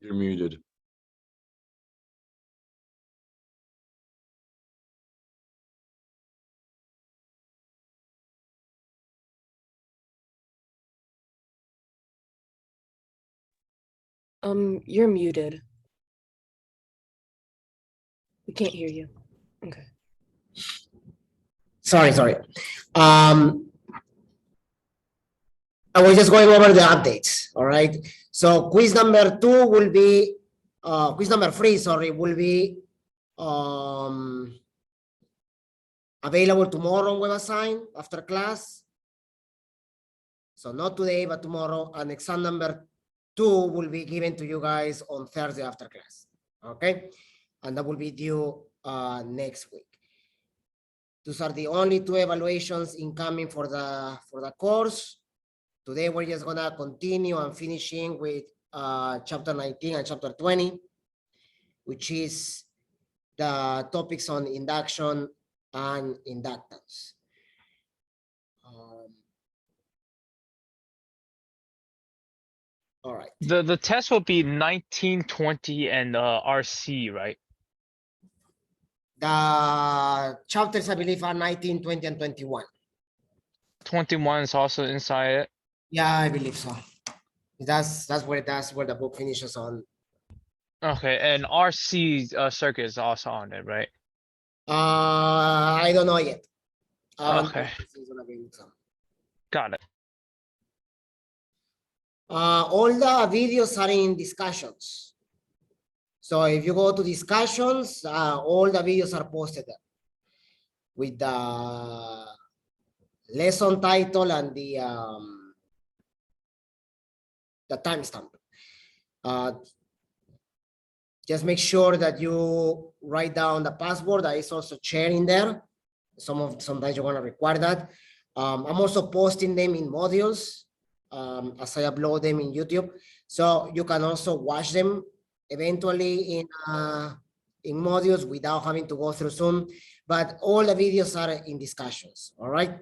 You're muted. You're muted. We can't hear you. Okay. Sorry. I was just going over the updates, all right? So quiz number 2 will be, quiz number 3, sorry, will be available tomorrow on WebAssign after class. So not today, but tomorrow. And exam number 2 will be given to you guys on Thursday after class, okay? And that will be due next week. Those are the only 2 evaluations incoming for the course. Today, we're just gonna continue and finishing with chapter 19 and chapter 20, which is the topics on induction and inductance. All right. The test will be 19, 20, and RC, right? The chapters, I believe, are 19, 20, and 21. 21 is also inside it. Yeah, I believe so. That's where the book finishes on. Okay, and RC circuit is also on it, right? I don't know yet. Okay. Got it. All the videos are in discussions. So if you go to discussions, all the videos are posted there with the lesson title and the timestamp. Just make sure that you write down the password that is also shared in there. Sometimes you're gonna require that. I'm also posting them in modules as I upload them in YouTube, so you can also watch them eventually in modules without having to go through Zoom. But all the videos are in discussions. All right,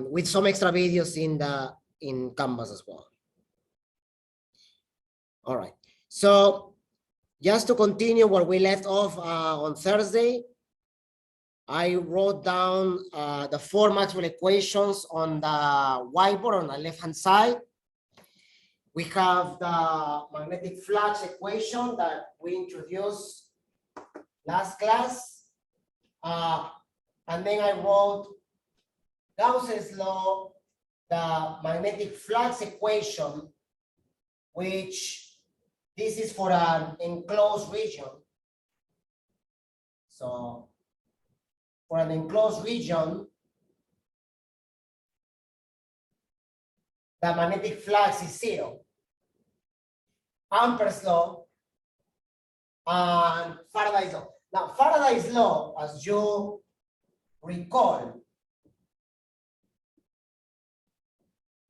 with some extra videos in Canvas as well. All right, so just to continue where we left off on Thursday, I wrote down the 4 Maxwell equations on the whiteboard on the left-hand side. We have the magnetic flux equation that we introduced last class. And then I wrote Gauss's law, the magnetic flux equation, which this is for an enclosed region. So for an enclosed region, the magnetic flux is 0. Ampere's law and Faraday's law. Now, Faraday's law, as you recall,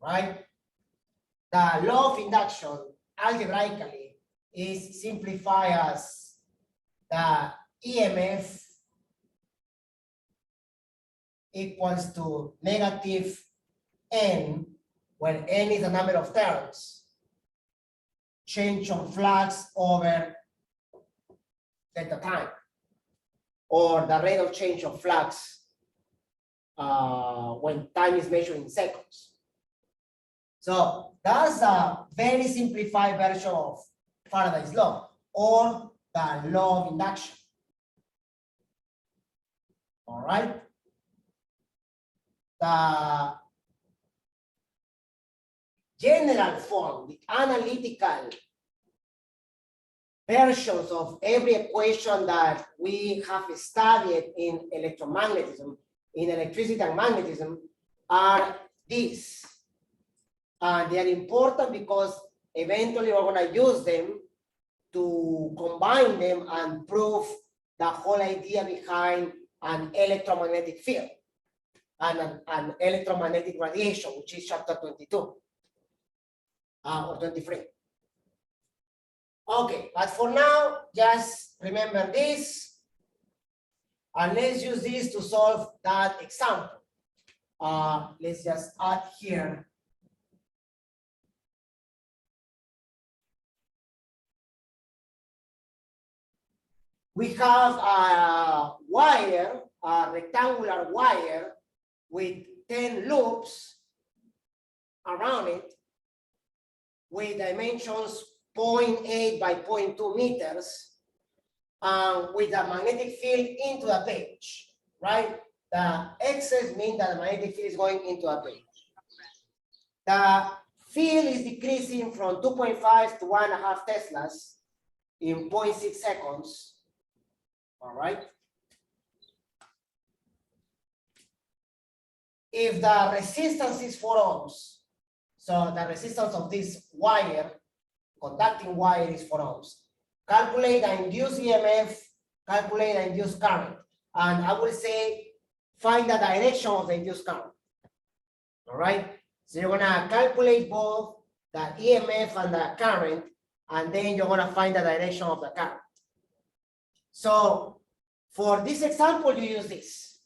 right? The law of induction algebraically is simplified as the EMF equals to negative n, where n is the number of turns, change of flux over delta time, or the rate of change of flux when time is measured in seconds. So that's a very simplified version of Faraday's law, or the law of induction. All right. The general form, the analytical versions of every equation that we have studied in electromagnetism, in electricity and magnetism, are these. And they are important because eventually we're going to use them to combine them and prove the whole idea behind an electromagnetic field and an electromagnetic radiation, which is chapter 22 or 23. Okay, but for now, just remember this, and let's use this to solve that example. Let's just add here we have a wire, a rectangular wire with 10 loops around it with dimensions 0.8 by 0.2 meters, with a magnetic field into the page, right? The excess means that the magnetic field is going into a page. The field is decreasing from 2.5 to 1.5 Teslas in 0.6 seconds, all right? If the resistance is 4 ohms, so the resistance of this wire, conducting wire, is 4 ohms. Calculate the induced EMF, calculate the induced current, and I will say find the direction of the induced current. All right, so you're gonna calculate both the EMF and the current, and then you're gonna find the direction of the current. So for this example, you use this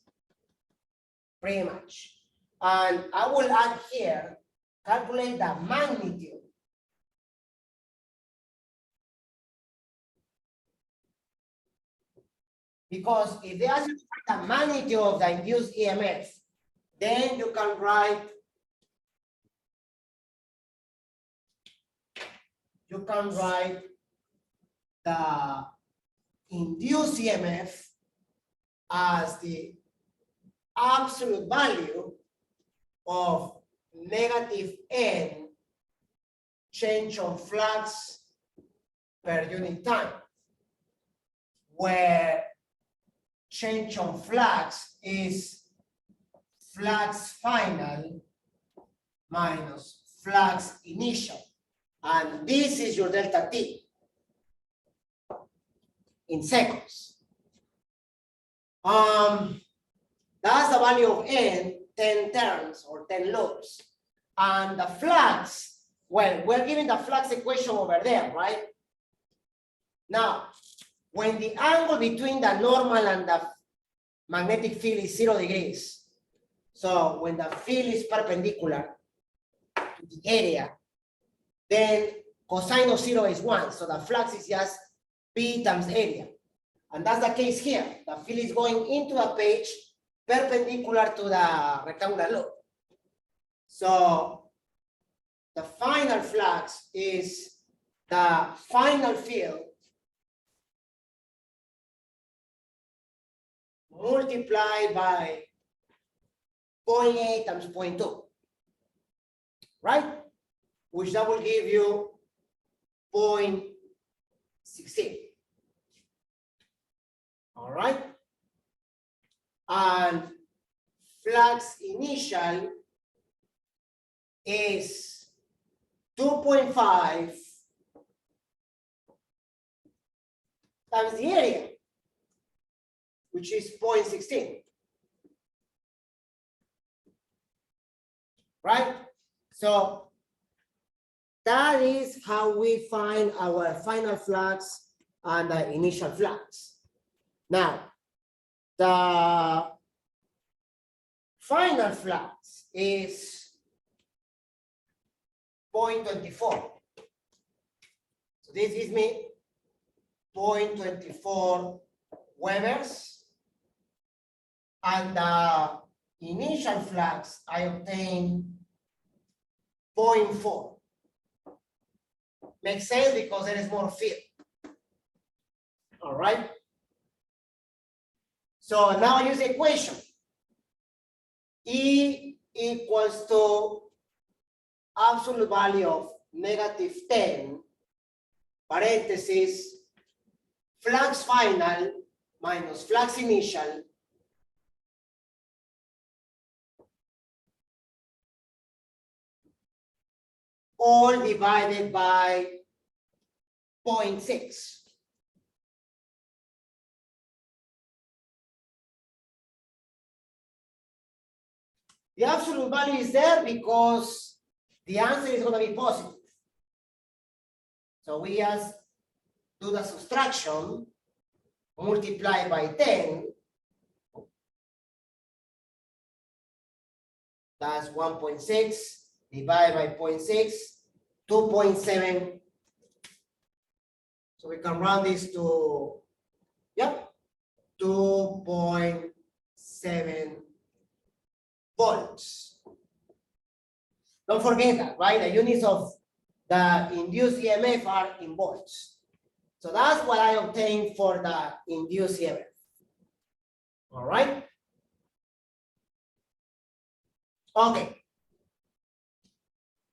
pretty much. And I will add here, calculate the magnitude. Because if they ask you the magnitude of the induced EMF, then you can write, the induced EMF as the absolute value of -n change of flux per unit time, where change of flux is flux final minus flux initial, and this is your delta T in seconds. That's the value of n, 10 turns or 10 loops. And the flux, well, we're given the flux equation over there, right? Now, when the angle between the normal and the magnetic field is 0 degrees, so when the field is perpendicular to the area, then cosine of 0 is 1, so the flux is just P times area. And that's the case here. The field is going into a page perpendicular to the rectangular loop. So the final flux is the final field multiplied by 0.8 times 0.2, right? Which that will give you 0.16. All right. And flux initial is 2.5 times the area, which is 0.16. Right? So that is how we find our final flux and the initial flux. Now, the final flux is 0.24. So this gives me 0.24 Webers. And the initial flux, I obtain 0.4. Makes sense because there is more field. All right. So now I use the equation. E equals to absolute value of -10, parenthesis, flux final minus flux initial, all divided by 0.6. The absolute value is there because the answer is going to be positive. So we just do the subtraction, multiply by 10. That's 1.6 divided by 0.6, 2.7. So we can round this to Yep, 2.7 volts. Don't forget that, right? The units of the induced EMF are in volts. So that's what I obtained for the induced EMF. All right. Okay.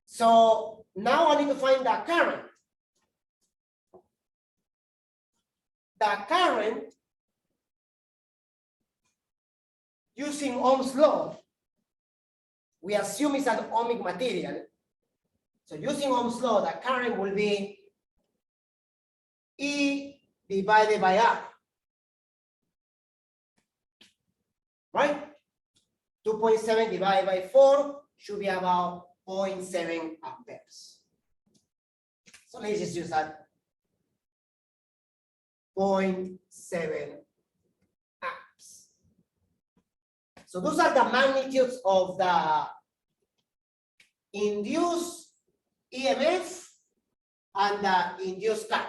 So now I need to find the current. The current using Ohm's law, we assume it's an ohmic material. So using Ohm's law, the current will be E divided by R. Right? 2.7 divided by 4 should be about 0.7 amperes. So let's just use that. 0.7 amps. So those are the magnitudes of the induced EMF and the induced current.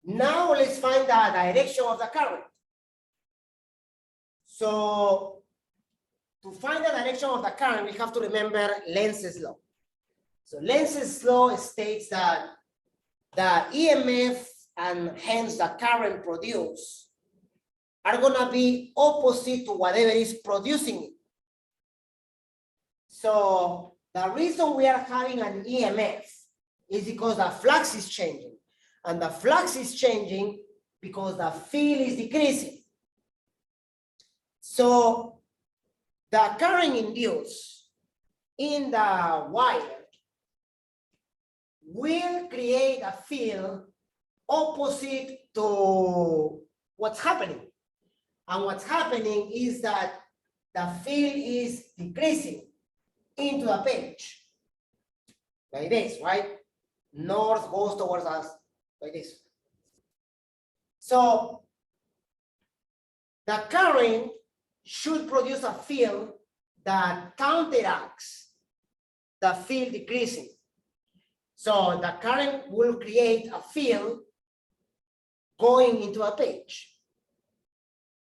Now let's find the direction of the current. So to find the direction of the current, we have to remember Lenz's law. So Lenz's law states that the EMF and hence the current produced are gonna be opposite to whatever is producing it. So the reason we are having an EMF is because the flux is changing. And the flux is changing because the field is decreasing. So the current induced in the wire will create a field opposite to what's happening. And what's happening is that the field is decreasing into the page. Like this, right? North goes towards us like this. So the current should produce a field that counteracts the field decreasing. So the current will create a field going into a page.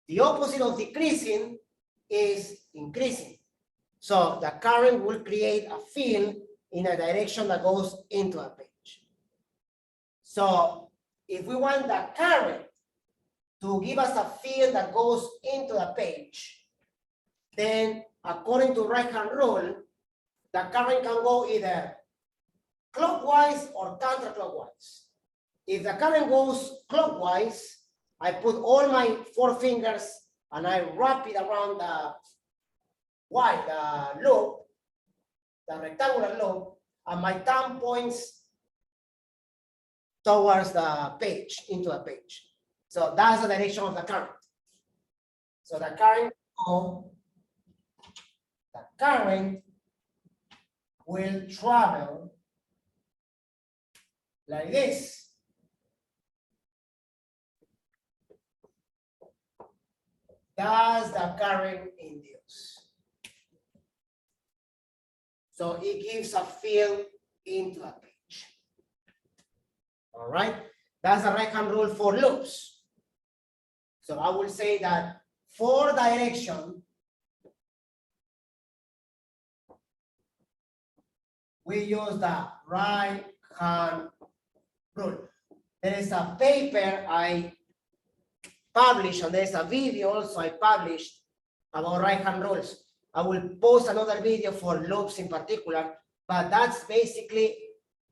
The opposite of decreasing is increasing. So the current will create a field in a direction that goes into a page. So if we want the current to give us a field that goes into the page, then according to right-hand rule, the current can go either clockwise or counterclockwise. If the current goes clockwise, I put all my 4 fingers and I wrap it around the loop, the rectangular loop, and my thumb points towards the page, into the page. So that's the direction of the current. So the current will travel like this. That's the current induced. So it gives a field into a page. All right, that's the right-hand rule for loops. So I will say that for direction, we use the right-hand rule. There is a paper I published, and there's a video also I published about right-hand rules. I will post another video for loops in particular, but that's basically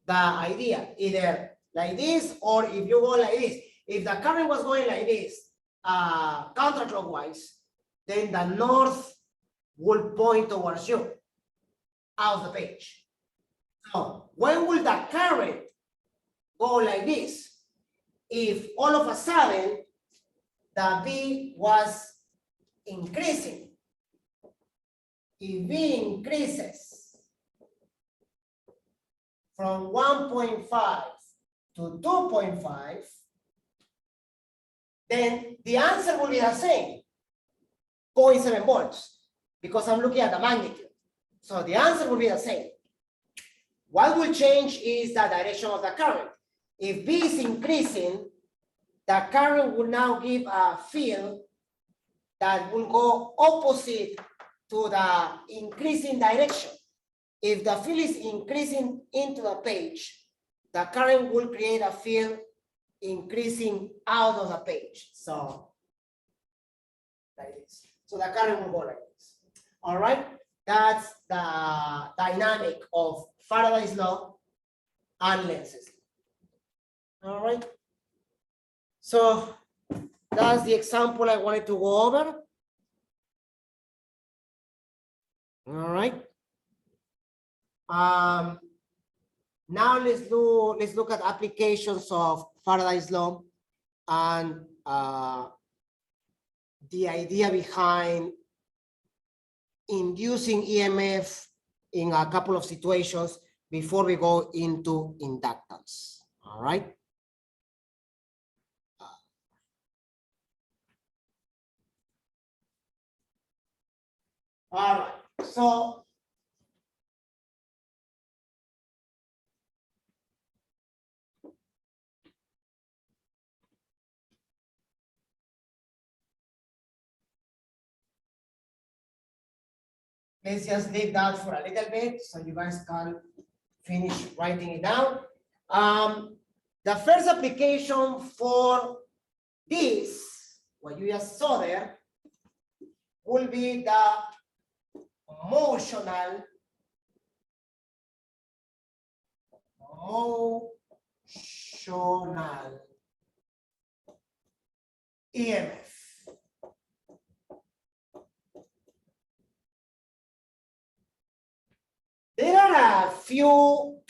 the idea, either like this, or if you go like this. If the current was going like this, counterclockwise, then the north will point towards you out of the page. So when will the current go like this? If all of a sudden the V was increasing. If V increases from 1.5 to 2.5, then the answer will be the same, 0.7 volts, because I'm looking at the magnitude. So the answer will be the same. What will change is the direction of the current. If V is increasing, the current will now give a field that will go opposite to the increasing direction. If the field is increasing into the page, the current will create a field increasing out of the page. So like this. So the current will go like this. All right. That's the dynamic of Faraday's law and Lenz's law. All right. So that's the example I wanted to go over. All right. Now let's look at applications of Faraday's law and the idea behind inducing EMF in a couple of situations before we go into inductance. All right. All right. So let's just leave that for a little bit so you guys can finish writing it down. The first application for this, what you just saw there, will be the motional EMF. There are a few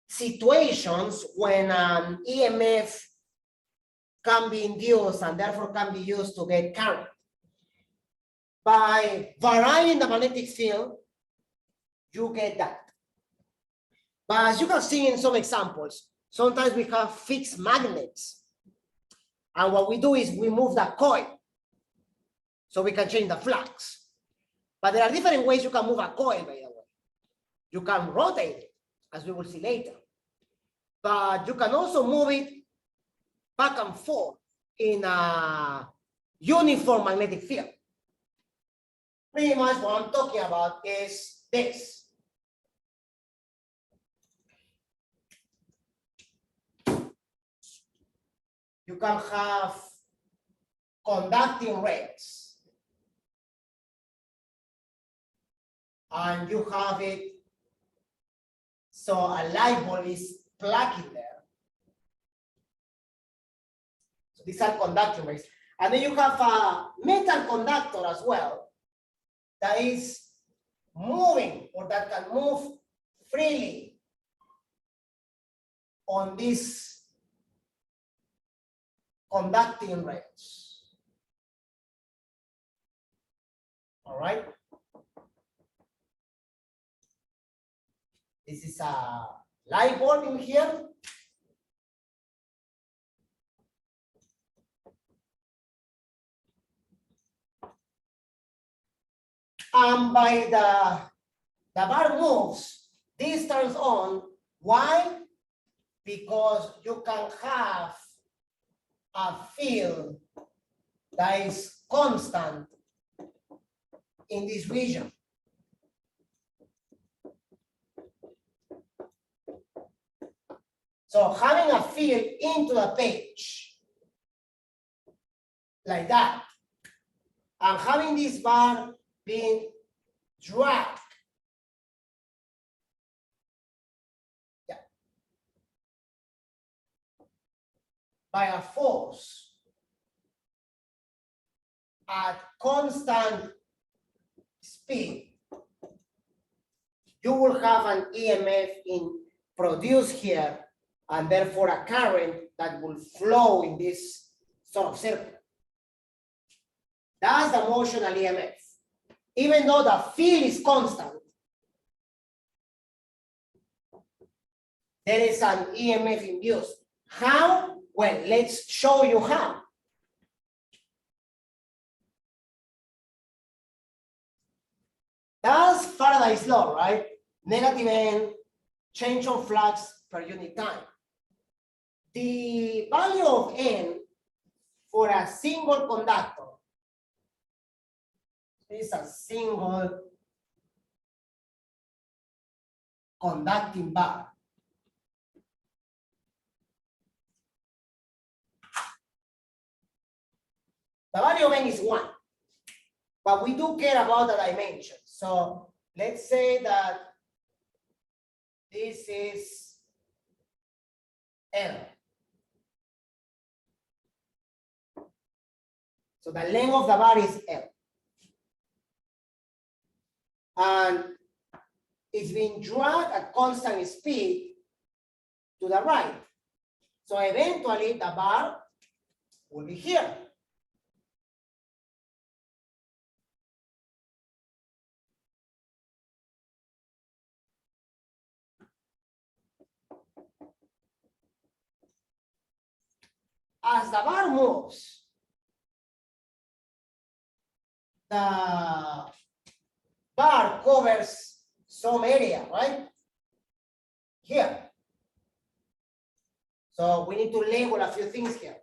situations when an EMF can be induced and therefore can be used to get current. By varying the magnetic field, you get that. But as you can see in some examples, sometimes we have fixed magnets. And what we do is we move the coil so we can change the flux. But there are different ways you can move a coil, by the way. You can rotate it, as we will see later. But you can also move it back and forth in a uniform magnetic field. Pretty much what I'm talking about is this. You can have conducting rails. And you have it, so a light bulb is plugged in there. So these are conducting rails. And then you have a metal conductor as well that is moving or that can move freely on these conducting rails. All right. This is a light bulb in here. And by the bar moves, this turns on. Why? Because you can have a field that is constant in this region. So having a field into the page like that, and having this bar being dragged by a force at constant speed, you will have an EMF produced here, and therefore a current that will flow in this sort of circle. That's the motional EMF. Even though the field is constant, there is an EMF induced. How? Well, let's show you how. That's Faraday's law, right? Negative N, change of flux per unit time. the value of N for a single conductor is a single conducting bar. The value of N is 1, but we do care about the dimension. So let's say that this is L. So the length of the bar is L. And it's being dragged at constant speed to the right. So eventually the bar will be here. As the bar moves, the bar covers some area, right? Here. So we need to label a few things here.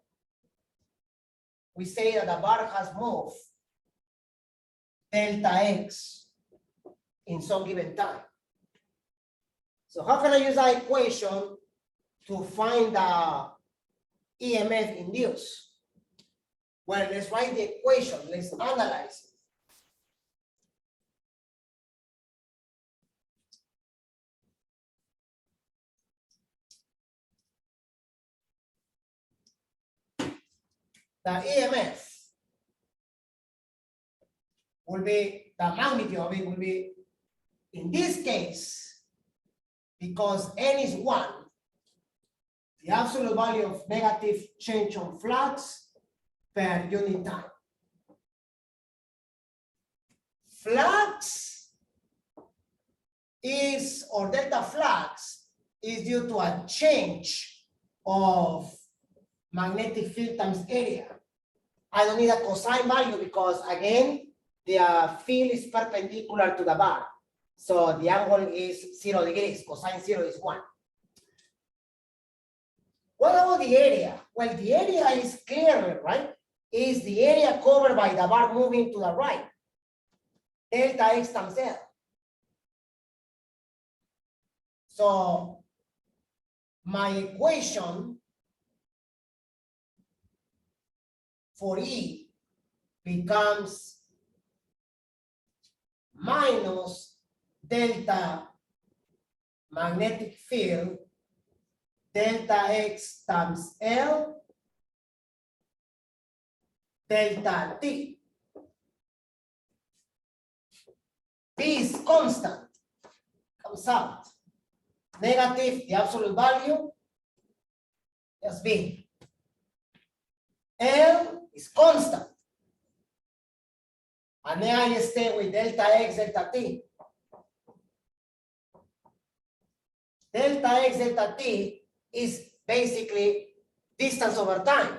We say that the bar has moved delta x in some given time. So how can I use that equation to find the EMF induced? Well, let's write the equation. Let's analyze it. The EMF will be, the magnitude of it will be, in this case, because N is 1, the absolute value of negative change on flux per unit time. Flux is, or delta flux, is due to a change of magnetic field times area. I don't need a cosine value because, again, the field is perpendicular to the bar. So the angle is 0 degrees, cosine 0 is 1. What about the area? Well, the area is clear, right? Is the area covered by the bar moving to the right. Delta x times L. So my equation for E becomes minus delta magnetic field delta x times L delta T. P is constant, comes out. Negative, the absolute value, just B. L is constant. And then I stay with delta x, delta T. Delta x, delta T is basically distance over time,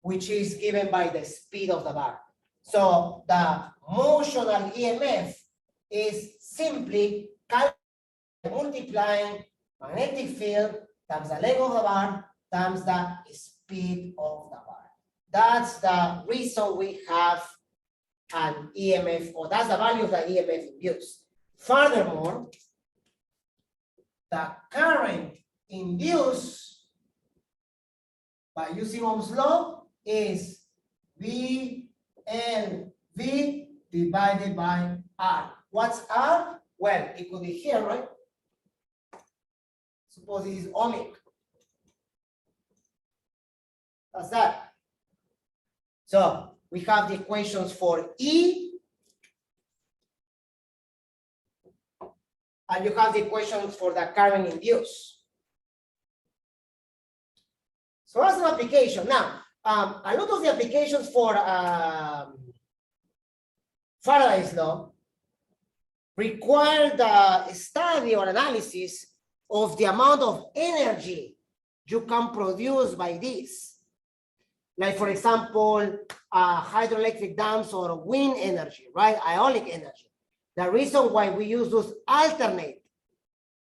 which is given by the speed of the bar. So the motional EMF is simply multiplying magnetic field times the length of the bar times the speed of the bar. That's the reason we have an EMF, or that's the value of the EMF induced. Furthermore, the current induced by using Ohm's law is VLV divided by R. What's R? Well, it could be here, right? Suppose this is ohmic. That's that. So we have the equations for E, and you have the equations for the current induced. So that's an application. Now, a lot of the applications for Faraday's law require the study or analysis of the amount of energy you can produce by this. Like, for example, hydroelectric dams or wind energy, right? Ionic energy. The reason why we use those alternate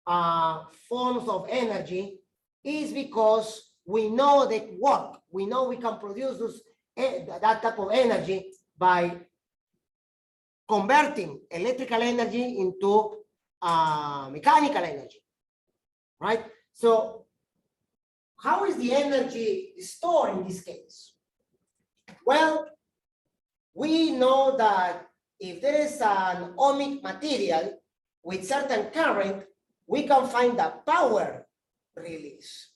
forms of energy is because we know that work. We know we can produce that type of energy by converting electrical energy into mechanical energy, right? So how is the energy stored in this case? Well, we know that if there is an ohmic material with certain current, we can find the power release.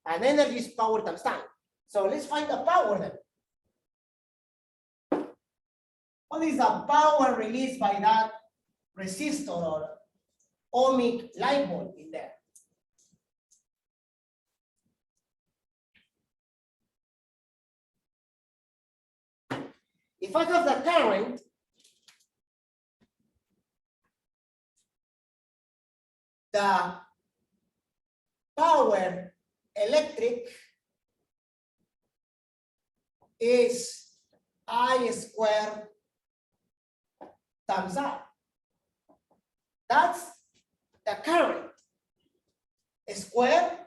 And energy is power times time. So let's find the power then. What is the power released by that resistor or ohmic light bulb in there? If I have the current, the power electric is I squared times I. That's the current square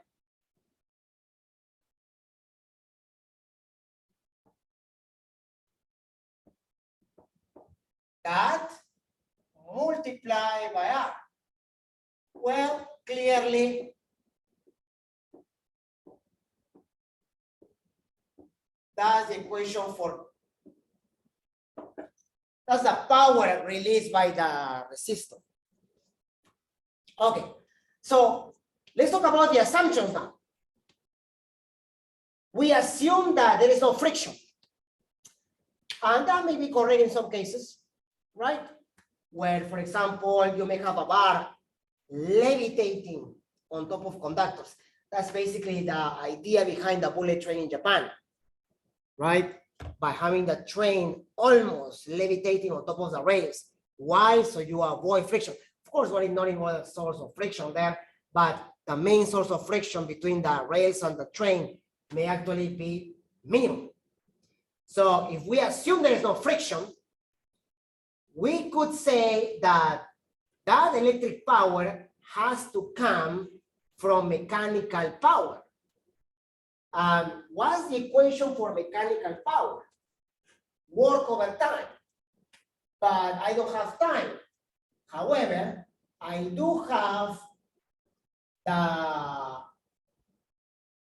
that multiply by R. Well, clearly, that's the equation for, that's the power released by the resistor. Okay, so let's talk about the assumptions now. We assume that there is no friction. And that may be correct in some cases, right? Where, for example, you may have a bar levitating on top of conductors. That's basically the idea behind the bullet train in Japan, right? By having the train almost levitating on top of the rails. Why? So you avoid friction. Of course, what is not a source of friction there, but the main source of friction between the rails and the train may actually be minimum. So if we assume there is no friction, we could say that that electric power has to come from mechanical power. What's the equation for mechanical power? Work over time. But I don't have time. However, I do have the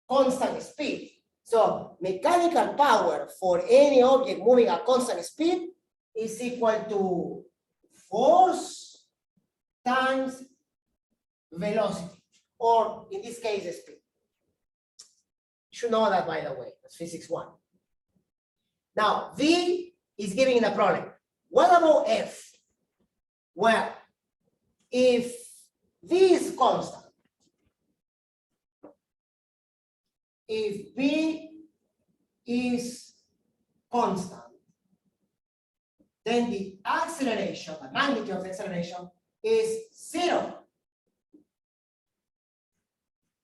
constant speed. So mechanical power for any object moving at constant speed is equal to force times velocity, or in this case, speed. You should know that, by the way, that's physics 1. Now, V is giving the problem. What about F? Well, if V is constant, if V is constant, then the acceleration, the magnitude of the acceleration is 0.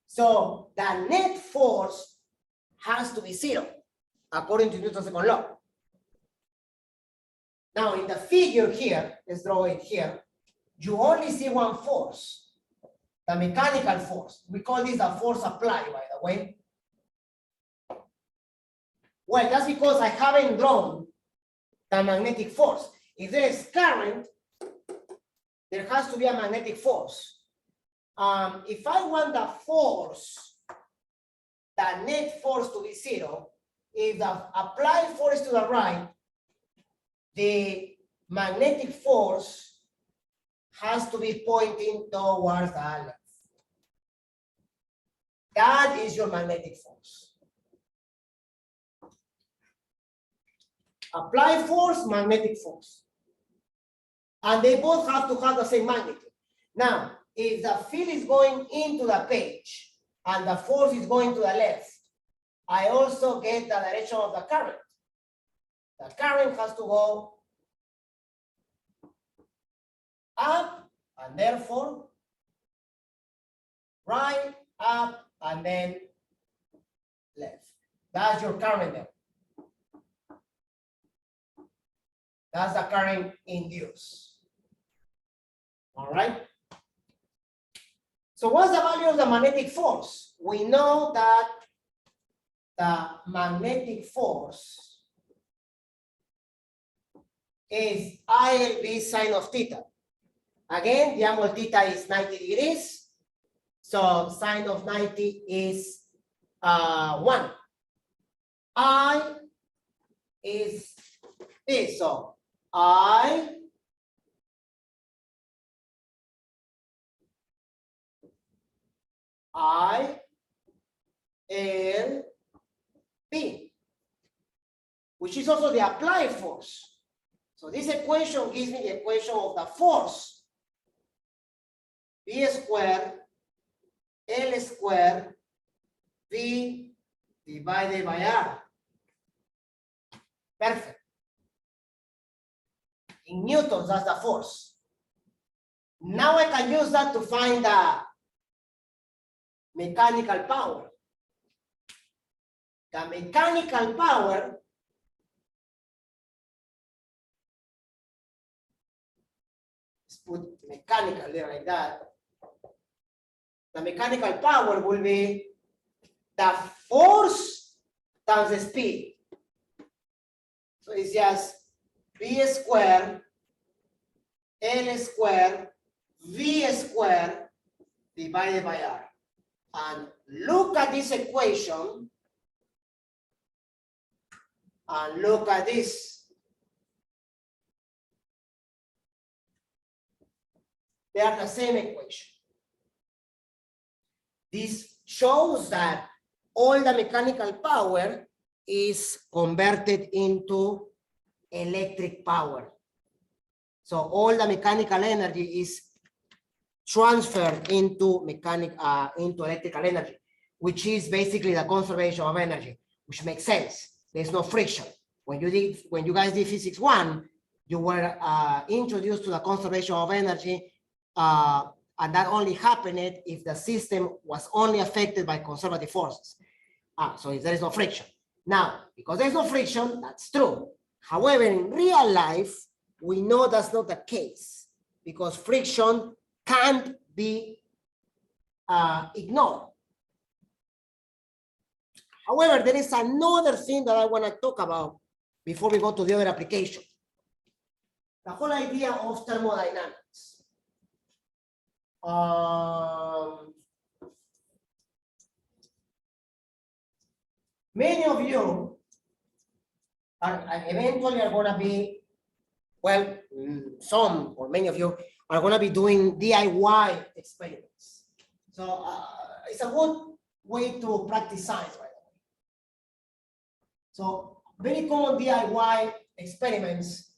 So the net force has to be 0, according to Newton's second law. Now, in the figure here, let's draw it here, you only see one force, the mechanical force. We call this the force applied, by the way. Well, that's because I haven't drawn the magnetic force. If there is current, there has to be a magnetic force. If I want the force, the net force to be 0, if the applied force is to the right, the magnetic force has to be pointing towards the left. That is your magnetic force. Applied force, magnetic force. And they both have to have the same magnitude. Now, if the field is going into the page and the force is going to the left, I also get the direction of the current. The current has to go up and therefore right, up, and then left. That's your current there. That's the current induced. All right. So what's the value of the magnetic force? We know that the magnetic force is ILB sine of theta. Again, the angle theta is 90 degrees. So sine of 90 is 1. I is this. So I L P, which is also the applied force. So this equation gives me the equation of the force. V squared L squared V divided by R. Perfect. In newtons, that's the force. Now I can use that to find the mechanical power. The mechanical power let's put mechanical there like that. The mechanical power will be the force times the speed. So it's just V squared L squared V squared divided by R. And look at this equation and look at this. They are the same equation. This shows that all the mechanical power is converted into electric power. So all the mechanical energy is transferred into electrical energy, which is basically the conservation of energy, which makes sense. There's no friction. When you guys did physics 1, you were introduced to the conservation of energy, and that only happened if the system was only affected by conservative forces. So there is no friction. Now, because there's no friction, that's true. However, in real life, we know that's not the case because friction can't be ignored. However, there is another thing that I want to talk about before we go to the other application. The whole idea of thermodynamics. Many of you are eventually are going to be, well, some or many of you are going to be doing DIY experiments. So it's a good way to practice science, by the way. So very common DIY experiments,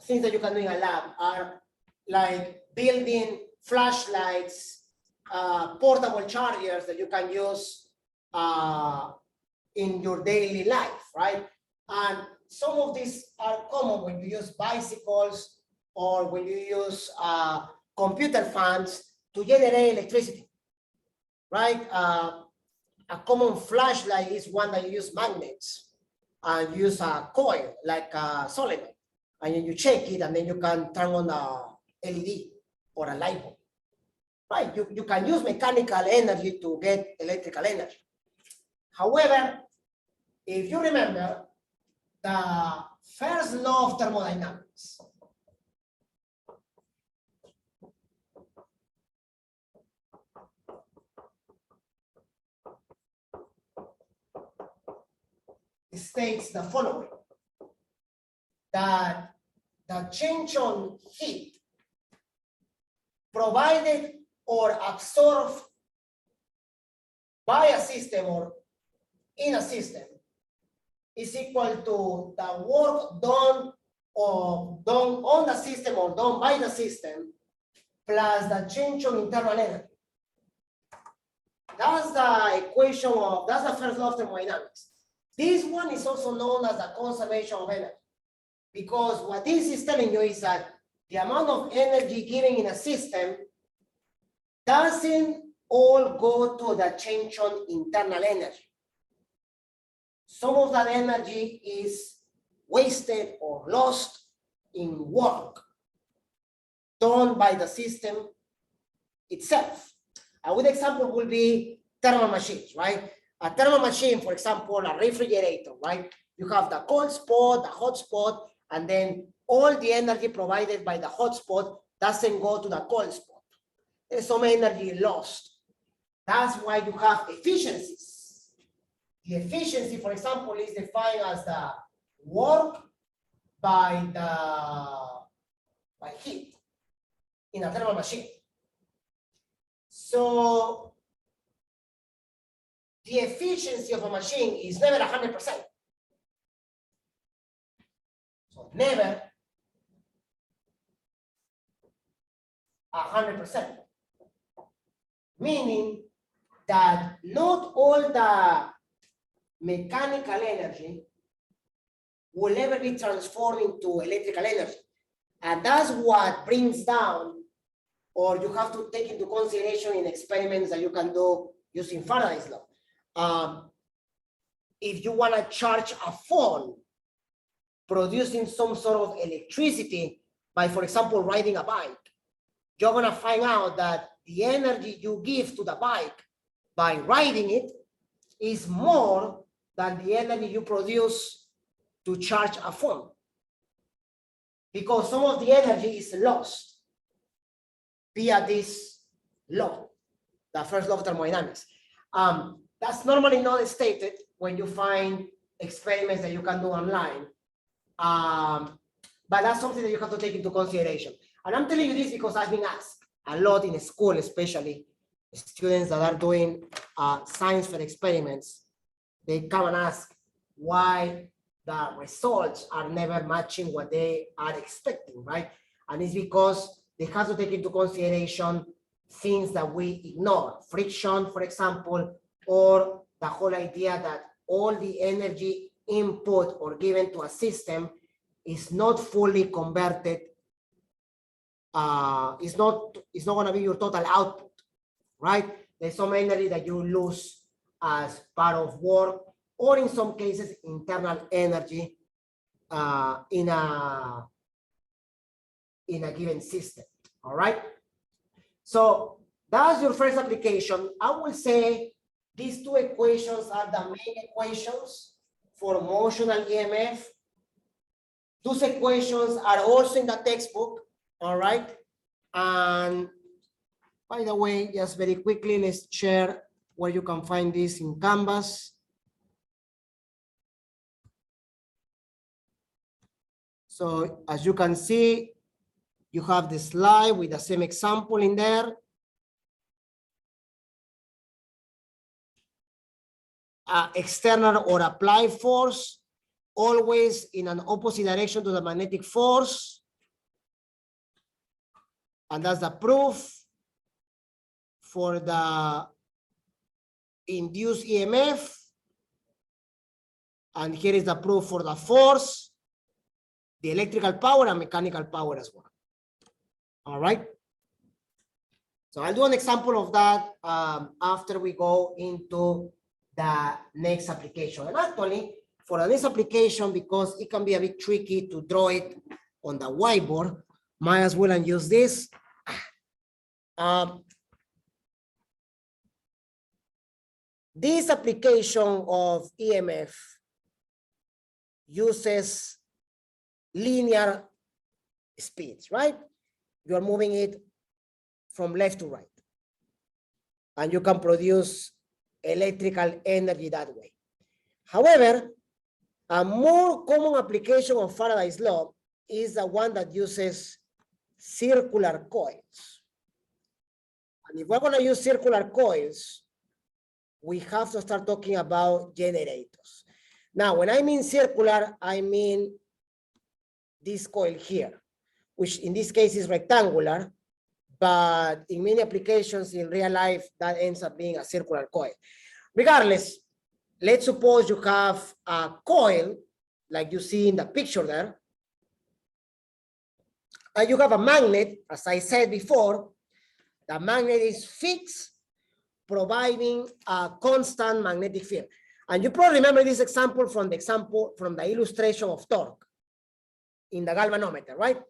things that you can do in a lab, are like building flashlights, portable chargers that you can use in your daily life, right? And some of these are common when you use bicycles or when you use computer fans to generate electricity, right? A common flashlight is one that you use magnets and use a coil like a solenoid, and then you check it and then you can turn on a LED or a light bulb, right? You can use mechanical energy to get electrical energy. However, if you remember the first law of thermodynamics, it states the following, that the change on heat provided or absorbed by a system or in a system is equal to the work done on the system or done by the system plus the change on internal energy. That's the equation of, that's the first law of thermodynamics. This one is also known as the conservation of energy, because what this is telling you is that the amount of energy given in a system doesn't all go to the change on internal energy. Some of that energy is wasted or lost in work done by the system itself. A good example will be thermal machines, right? A thermal machine, for example, a refrigerator, right? You have the cold spot, the hot spot, and then all the energy provided by the hot spot doesn't go to the cold spot. There's some energy lost. That's why you have efficiencies. The efficiency, for example, is defined as the work by heat in a thermal machine. So the efficiency of a machine is never 100%. So never 100%. Meaning that not all the mechanical energy will ever be transformed into electrical energy. And that's what brings down, or you have to take into consideration in experiments that you can do using Faraday's law. If you want to charge a phone producing some sort of electricity by, for example, riding a bike, you're going to find out that the energy you give to the bike by riding it is more than the energy you produce to charge a phone, because some of the energy is lost via this law, the first law of thermodynamics. That's normally not stated when you find experiments that you can do online, but that's something that you have to take into consideration. And I'm telling you this because I've been asked a lot in school, especially students that are doing science fair experiments. They come and ask why the results are never matching what they are expecting, right? And it's because they have to take into consideration things that we ignore. Friction, for example, or the whole idea that all the energy input or given to a system is not fully converted. It's not going to be your total output, right? There's some energy that you lose as part of work, or in some cases, internal energy in a given system, all right? So that's your first application. I will say these two equations are the main equations for motional EMF. Those equations are also in the textbook, all right? And by the way, just very quickly, let's share where you can find this in Canvas. So as you can see, you have the slide with the same example in there. External or applied force, always in an opposite direction to the magnetic force. And that's the proof for the induced EMF. And here is the proof for the force, the electrical power, and mechanical power as well. All right. So I'll do an example of that after we go into the next application. And actually, for the next application, because it can be a bit tricky to draw it on the whiteboard, might as well and use this. This application of EMF uses linear speeds, right? You're moving it from left to right. And you can produce electrical energy that way. However, a more common application of Faraday's law is the one that uses circular coils. And if we're going to use circular coils, we have to start talking about generators. Now, when I mean circular, I mean this coil here, which in this case is rectangular, but in many applications in real life, that ends up being a circular coil. Regardless, let's suppose you have a coil, like you see in the picture there, and you have a magnet, as I said before. The magnet is fixed, providing a constant magnetic field. And you probably remember this example from the illustration of torque in the galvanometer, right?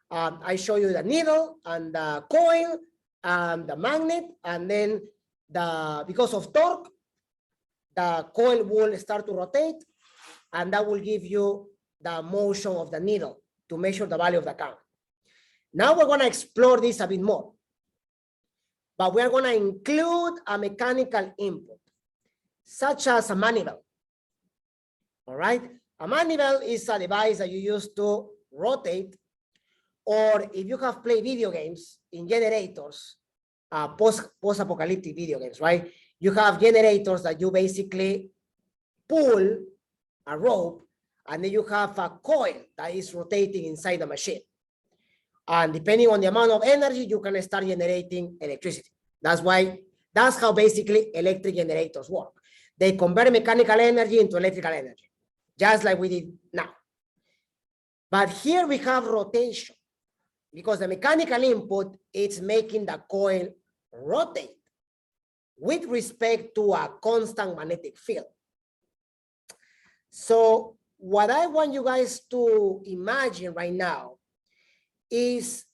I show you the needle and the coil, the magnet, and then because of torque, the coil will start to rotate, and that will give you the motion of the needle to measure the value of the current. Now we're going to explore this a bit more, but we're going to include a mechanical input, such as a manifold. All right, a manifold is a device that you use to rotate, or if you have played video games in generators, post-apocalyptic video games, right? You have generators that you basically pull a rope, and then you have a coil that is rotating inside the machine. And depending on the amount of energy, you can start generating electricity. That's how basically electric generators work. They convert mechanical energy into electrical energy, just like we did now. But here we have rotation, because the mechanical input is making the coil rotate with respect to a constant magnetic field. So what I want you guys to imagine right now is,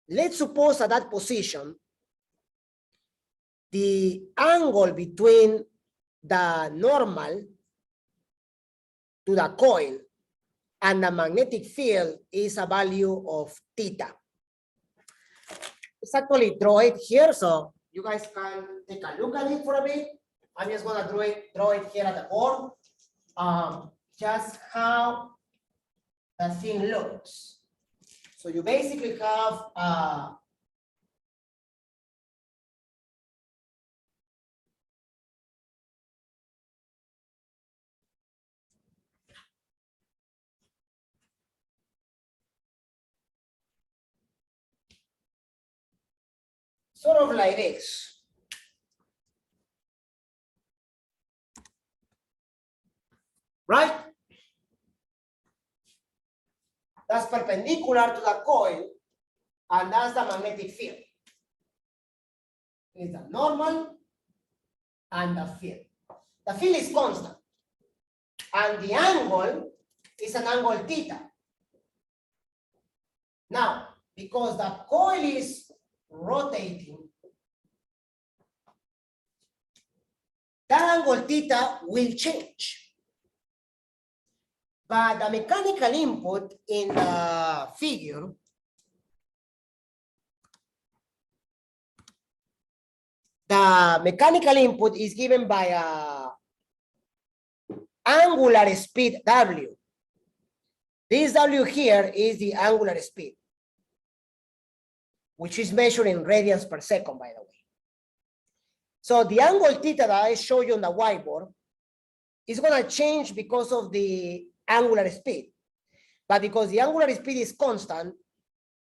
let's suppose at that position, the angle between the normal to the coil and the magnetic field is a value of theta. Let's actually draw it here so you guys can take a look at it for a bit. I'm just gonna draw it here at the board. Just how the thing looks. So you basically have sort of like this. Right? That's perpendicular to the coil, and that's the magnetic field. It's the normal and the field. The field is constant, and the angle is an angle theta. Now, because the coil is rotating, that angle theta will change. But the mechanical input in the figure is given by a angular speed W. This W here is the angular speed, which is measured in radians per second, by the way. So the angle theta that I show you on the whiteboard is going to change because of the angular speed. But because the angular speed is constant,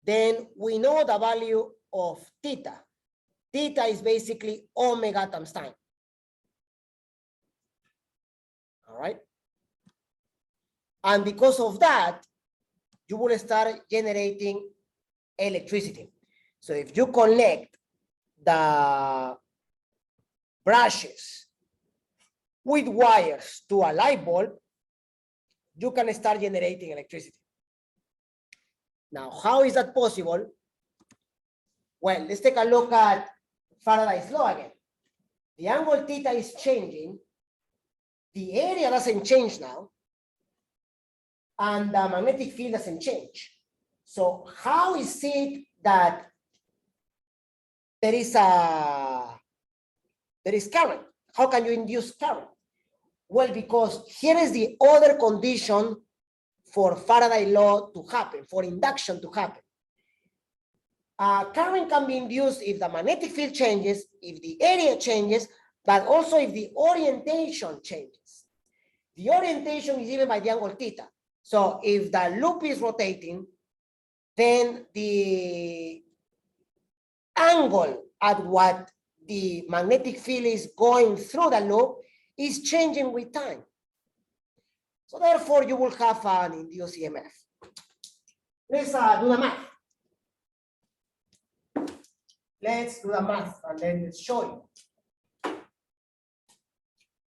then we know the value of theta. Theta is basically omega times time. All right. And because of that, you will start generating electricity. So if you connect the brushes with wires to a light bulb, you can start generating electricity. Now, how is that possible? Well, let's take a look at Faraday's law again. The angle theta is changing. The area doesn't change now, and the magnetic field doesn't change. So how is it that there is current? How can you induce current? Well, because here is the other condition for Faraday law to happen, for induction to happen. Current can be induced if the magnetic field changes, if the area changes, but also if the orientation changes. The orientation is given by the angle theta. So if the loop is rotating, then the angle at what the magnetic field is going through the loop is changing with time. So therefore, you will have an induced EMF. Let's do the math. Let's do the math and then let's show you.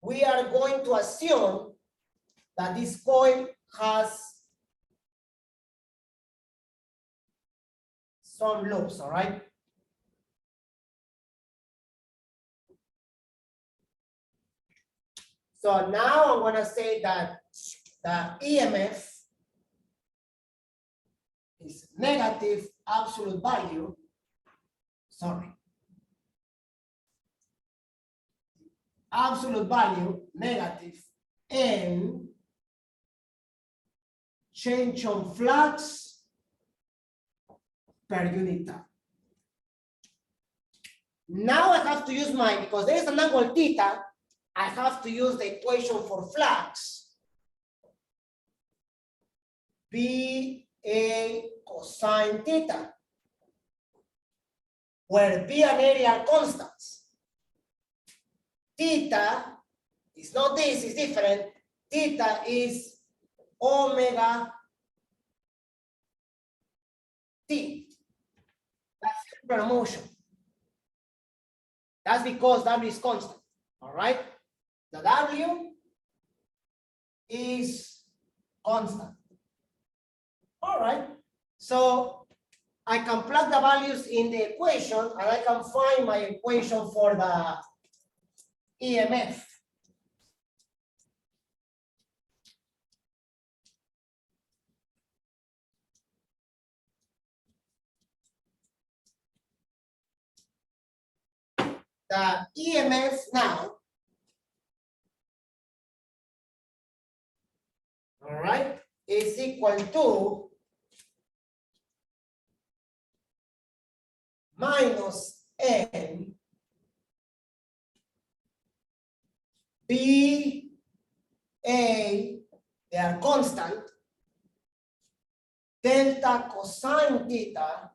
We are going to assume that this coil has some loops, all right? So now I'm gonna say that the EMF is negative absolute value, sorry. Absolute value negative and change on flux per unit time. Now I have to use because there is an angle theta, I have to use the equation for flux. B A cosine theta, where B and area are constants. Theta is not this, it's different. Theta is omega T. That's circular motion. That's because W is constant. All right. The W is constant. All right. So I can plug the values in the equation and I can find my equation for the EMF. The EMF now, all right, is equal to minus N B A, they are constant, delta cosine theta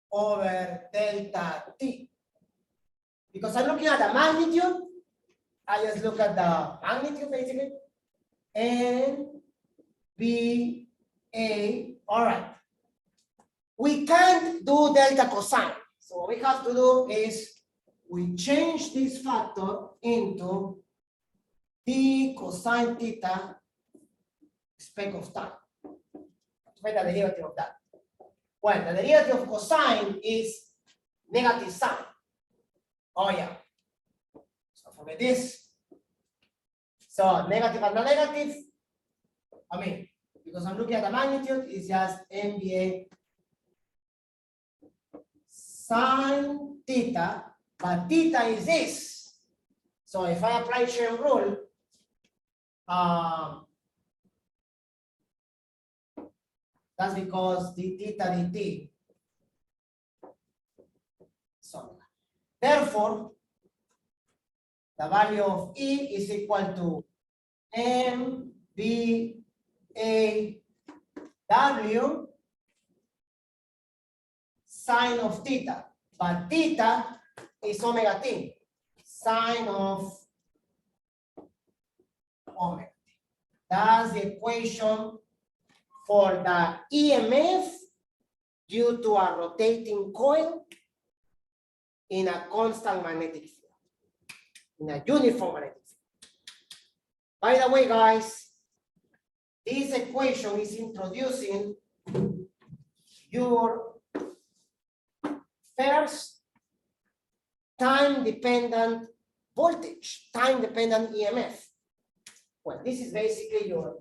over delta T. Because I'm looking at the magnitude, I just look at the magnitude basically. N, B, A, all right. We can't do delta cosine. So what we have to do is we change this factor into T cosine theta spec of time. What's the derivative of that? Well, the derivative of cosine is negative sign. Oh yeah. So forget this. So negative and negative. Because I'm looking at the magnitude, it's just NBA sine theta, but theta is this. So if I apply chain rule, that's because the theta dt. So therefore, the value of E is equal to M B A W sine of theta, but theta is omega t, sine of omega t. That's the equation for the EMF due to a rotating coil in a constant magnetic field, in a uniform magnetic field. By the way, guys, this equation is introducing your first time-dependent voltage, time-dependent EMF. Well, this is basically your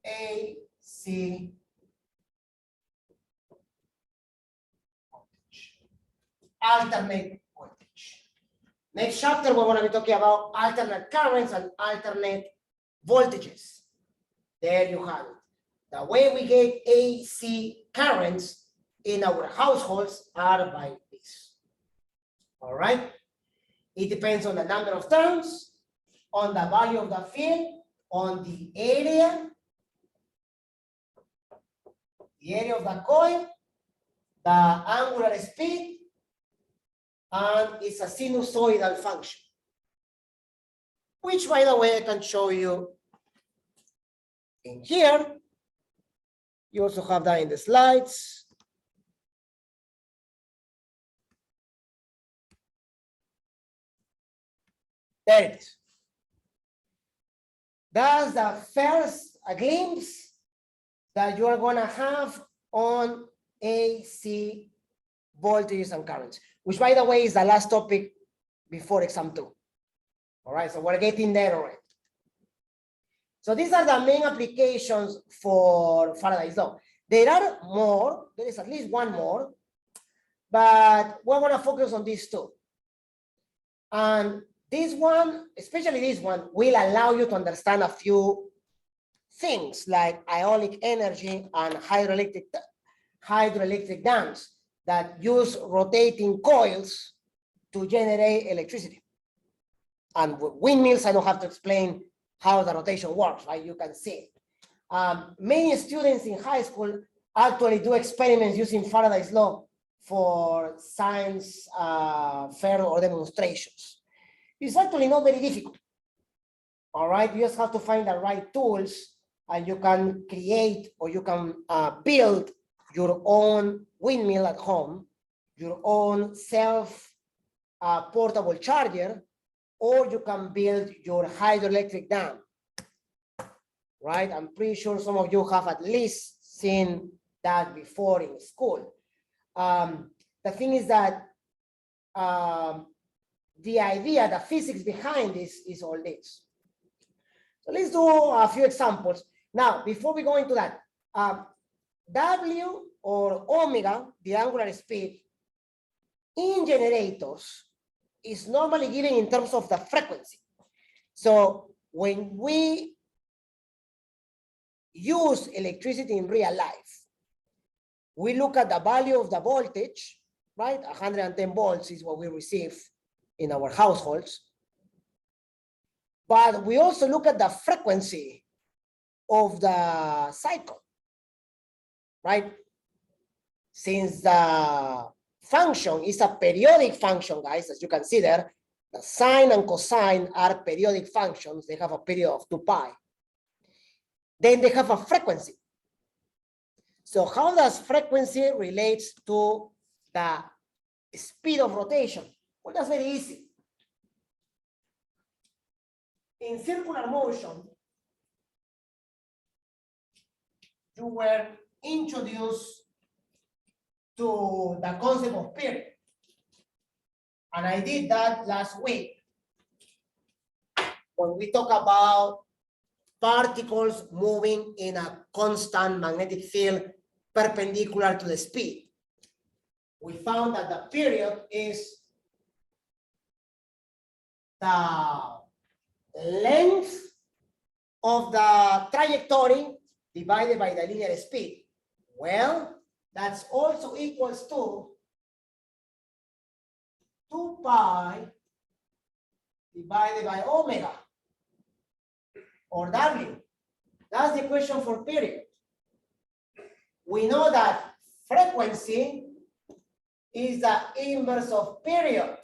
AC voltage, alternate voltage. Next chapter, we're going to be talking about alternate currents and alternate voltages. There you have it. The way we get AC currents in our households are by this. All right. It depends on the number of turns, on the value of the field, on the area of the coil, the angular speed, and it's a sinusoidal function, which, by the way, I can show you in here. You also have that in the slides. There it is. That's the first glimpse that you are going to have on AC voltages and currents, which by the way is the last topic before exam 2. All right, so we're getting there already. So these are the main applications for Faraday's law. There are more, there is at least one more, but we're gonna focus on these two. And this one, especially this one, will allow you to understand a few things like ionic energy and hydroelectric dams that use rotating coils to generate electricity. And with windmills, I don't have to explain how the rotation works, right? You can see it. Many students in high school actually do experiments using Faraday's law for science fair or demonstrations. It's actually not very difficult. All right, you just have to find the right tools and you can create or you can build your own windmill at home, your own self portable charger, or you can build your hydroelectric dam, right? I'm pretty sure some of you have at least seen that before in school. The thing is that the idea, the physics behind this is all this. So let's do a few examples. Now, before we go into that, W or omega, the angular speed, in generators is normally given in terms of the frequency. So when we use electricity in real life, we look at the value of the voltage, right? 110 volts is what we receive in our households. But we also look at the frequency of the cycle, right? Since the function is a periodic function, guys, as you can see there, the sine and cosine are periodic functions. They have a period of 2 pi. Then they have a frequency. So how does frequency relates to the speed of rotation? Well, that's very easy. In circular motion, you were introduced to the concept of period. And I did that last week when we talk about particles moving in a constant magnetic field perpendicular to the speed. We found that the period is the length of the trajectory divided by the linear speed. Well, that's also equals to 2 pi divided by omega or W. That's the equation for period. We know that frequency is the inverse of period.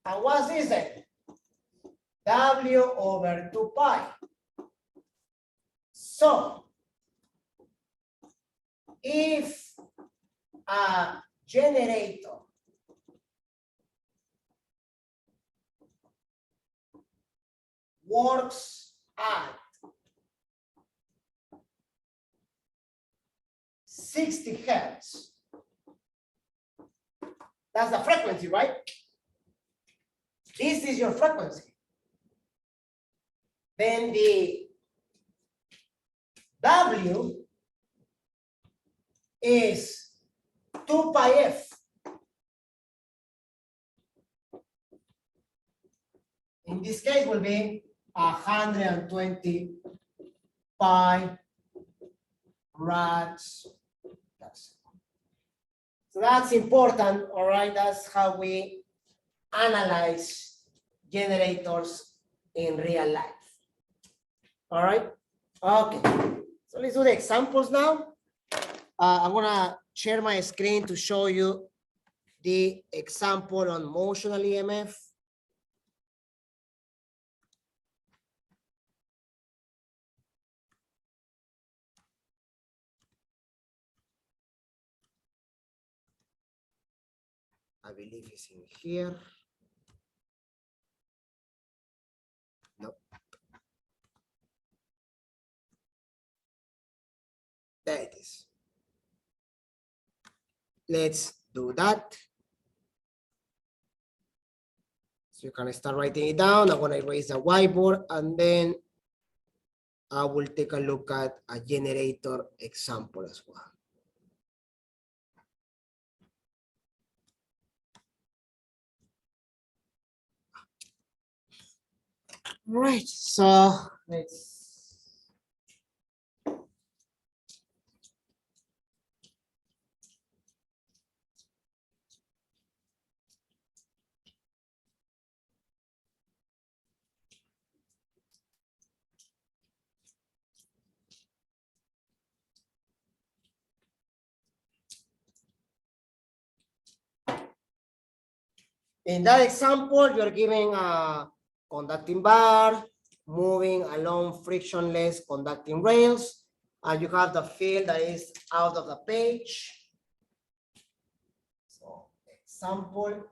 And what's this then? W over 2 pi. So, if a generator works at 60 hertz, that's the frequency, right? This is your frequency. Then the W is 2 pi f. In this case will be 120 pi rads. So that's important, all right? That's how we analyze generators in real life. All right? Okay. So let's do the examples now. I'm gonna share my screen to show you the example on motional EMF. I believe it's in here. No. There it is. let's do that. So you can start writing it down. I'm gonna erase the whiteboard and then I will take a look at a generator example as well. Right, so let's. In that example, you're giving a conducting bar, moving along frictionless conducting rails, and you have the field that is out of the page. So, example.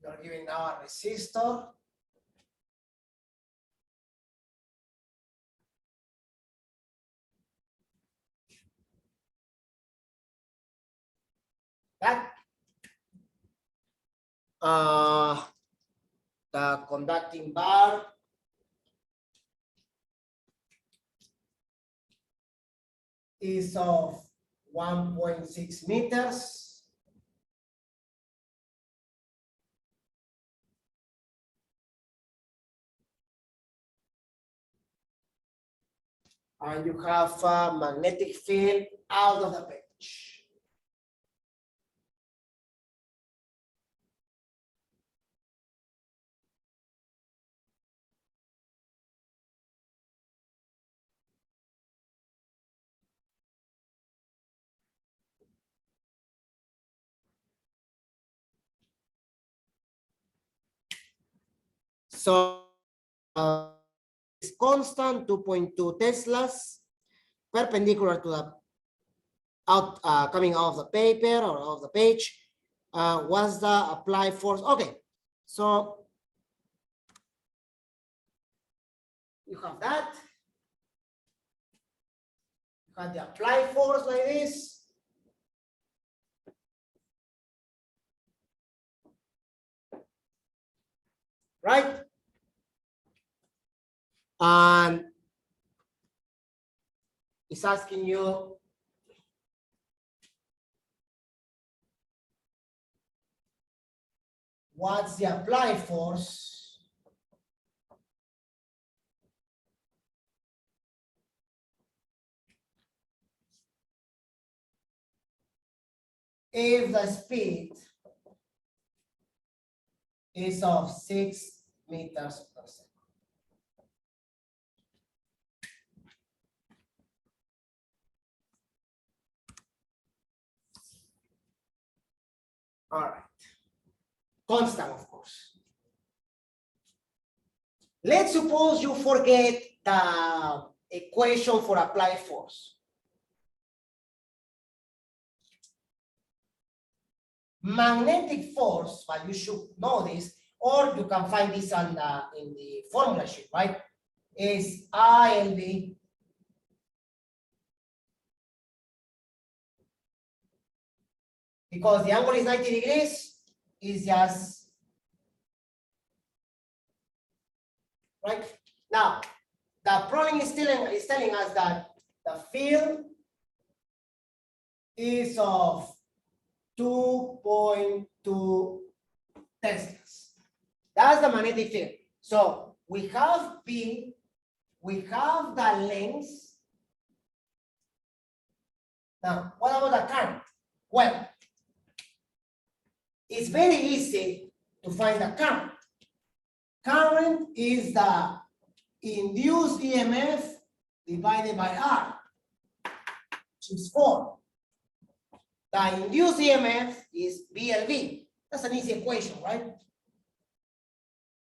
You're giving now a resistor. That the conducting bar is of 1.6 meters. And you have a magnetic field out of the page. So it's constant 2.2 Teslas, perpendicular to the coming out of the paper or out of the page. What's the applied force? Okay, so you have that. You have the applied force like this. Right? And it's asking you what's the applied force if the speed is of 6 meters per second. All right. Constant, of course. Let's suppose you forget the equation for applied force. Magnetic force, but you should know this, or you can find this on in the formula sheet, right? Is ILB because the angle is 90 degrees, is just right. Now, the problem is telling us that the field is of 2.2 Teslas. That's the magnetic field. So we have P, we have the length. Now, what about the current? Well, it's very easy to find the current. Current is the induced EMF divided by R, which is 4. The induced EMF is BLV. That's an easy equation, right?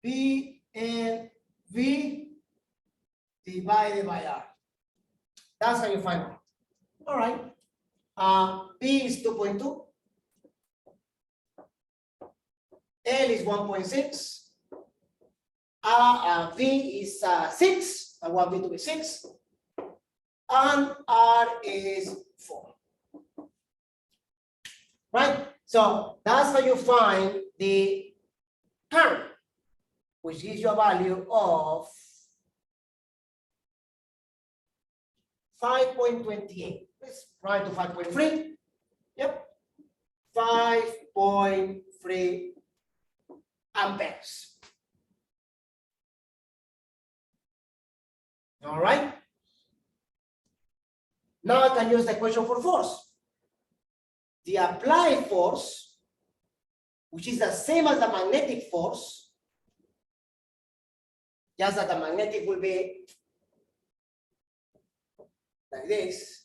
BLV divided by R. That's how you find it. All right. P is 2.2. L is 1.6. V is 6. I want V to be 6. And R is 4. Right? So that's how you find the current, which gives you a value of 5.28. Let's run to 5.3. Yep. 5.3 amperes. All right. Now I can use the equation for force. The applied force, which is the same as the magnetic force, just that the magnetic will be like this,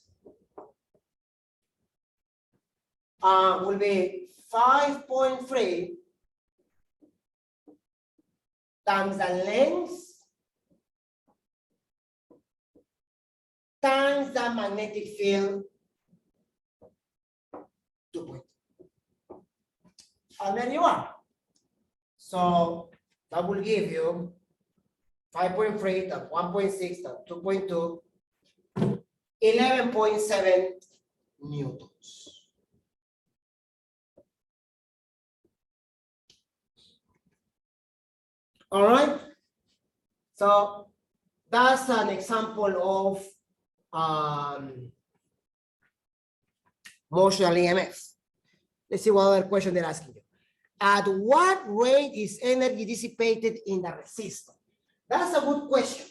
will be 5.3 times the length times the magnetic field 2.2. And there you are. So that will give you 5.3 times 1.6 times 2.2, 11.7 newtons. All right. So that's an example of motional EMF. Let's see what other question they're asking you. At what rate is energy dissipated in the resistor? That's a good question.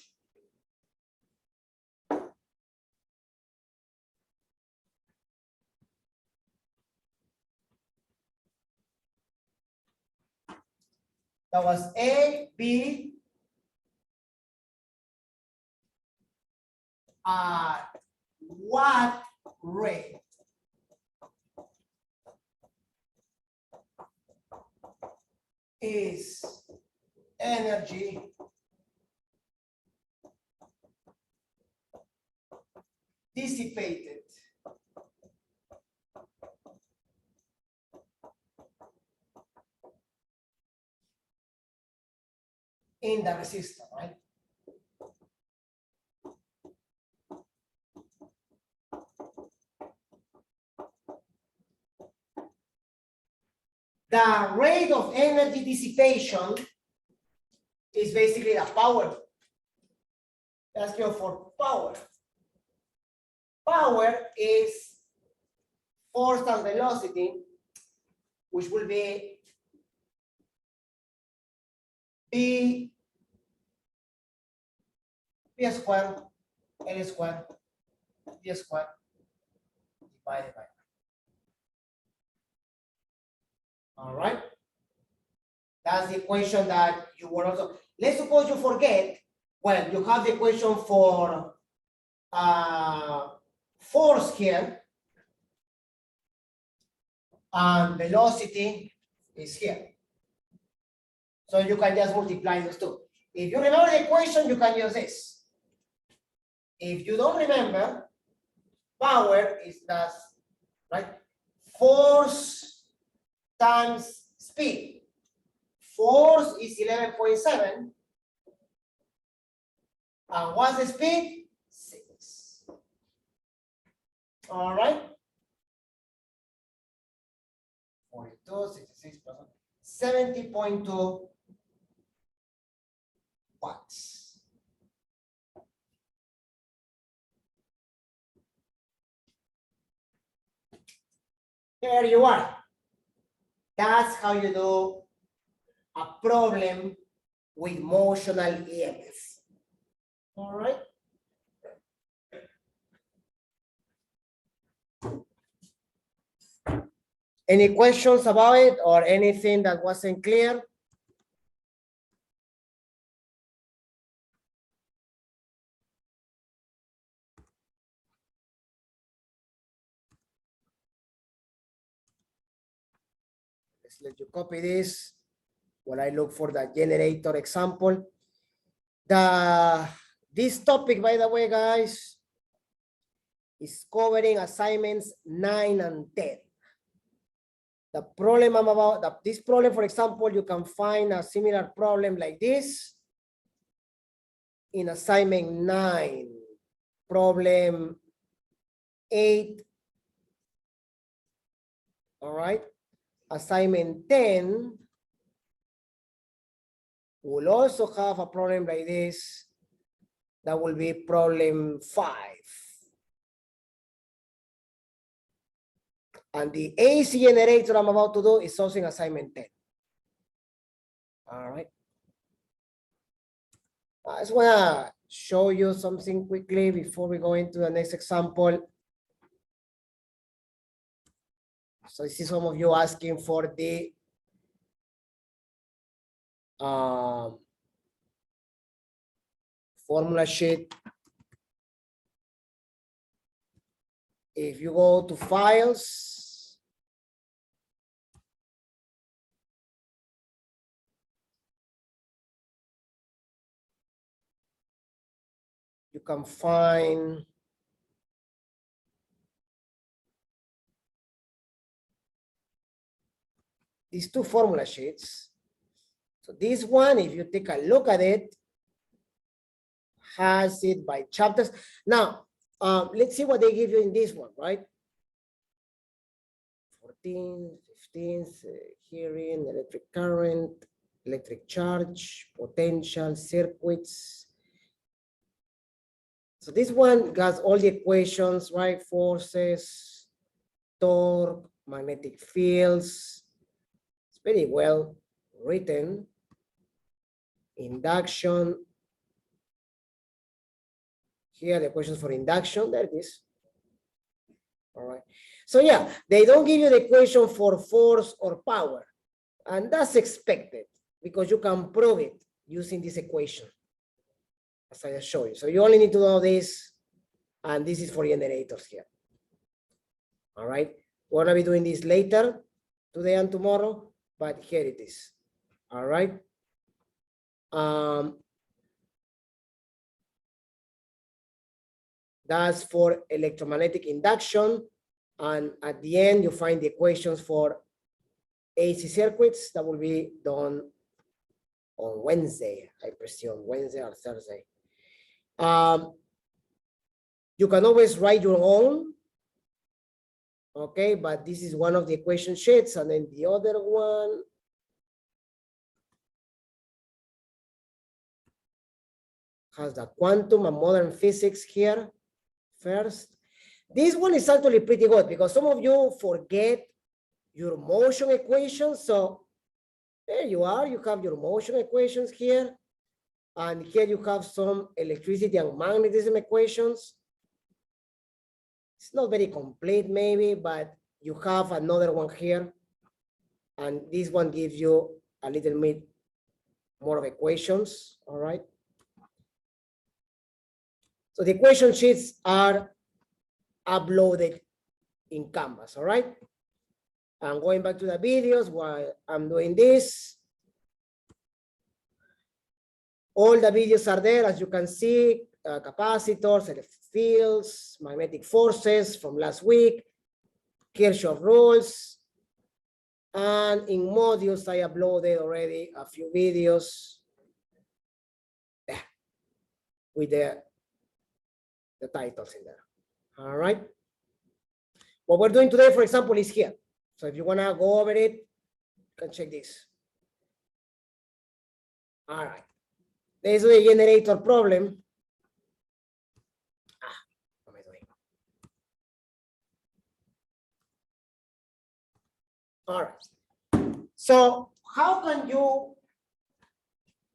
That was A, B, at what rate is energy dissipated in the resistor, right? The rate of energy dissipation is basically the power. Let's go for power. Power is force times velocity, which will be B squared, L squared, D squared, divided by. All right. That's the equation that you were also. Let's suppose you forget. Well, you have the equation for force here, and velocity is here. So you can just multiply those two. If you remember the equation, you can use this. If you don't remember, power is that, right? Force times speed. Force is 11.7. And what's the speed? 6. All right. 42, 66, 70.2 watts. There you are. That's how you do a problem with motional EMF. All right. Any questions about it or anything that wasn't clear? Let's let you copy this while I look for the generator example. This topic, by the way, guys, is covering assignments 9 and 10. The problem I'm about, this problem, for example, you can find a similar problem like this in assignment 9, problem 8. All right. Assignment 10 will also have a problem like this. That will be problem 5. And the AC generator I'm about to do is also in assignment 10. All right. I just want to show you something quickly before we go into the next example. So I see some of you asking for the formula sheet. If you go to files, you can find these two formula sheets. So this one, if you take a look at it, has it by chapters. Now, let's see what they give you in this one, right? 14, 15, hearing, electric current, electric charge, potential, circuits. So this one has all the equations, right? Forces, torque, magnetic fields. It's very well written. Induction. Here are the questions for induction. There it is. All right. So yeah, they don't give you the equation for force or power. And that's expected because you can prove it using this equation, as I just showed you. So you only need to know this, and this is for generators here. All right. We're gonna be doing this later, today and tomorrow, but here it is. All right. That's for electromagnetic induction. And at the end, you find the equations for AC circuits that will be done on Wednesday, I presume, Wednesday or Thursday. You can always write your own, okay, but this is one of the equation sheets, and then the other one has the quantum and modern physics here first. This one is actually pretty good because some of you forget your motion equations. So there you are, you have your motion equations here. And here you have some electricity and magnetism equations. It's not very complete maybe, but you have another one here. And this one gives you a little bit more of equations, all right? So the equation sheets are uploaded in Canvas, all right? I'm going back to the videos while I'm doing this. All the videos are there, as you can see, capacitors, electric fields, magnetic forces from last week, Kirchhoff rules, and in modules, I uploaded already a few videos with the titles in there, all right? What we're doing today, for example, is here. So if you wanna go over it, you can check this. All right. This is the generator problem. What am I doing? All right. So how can you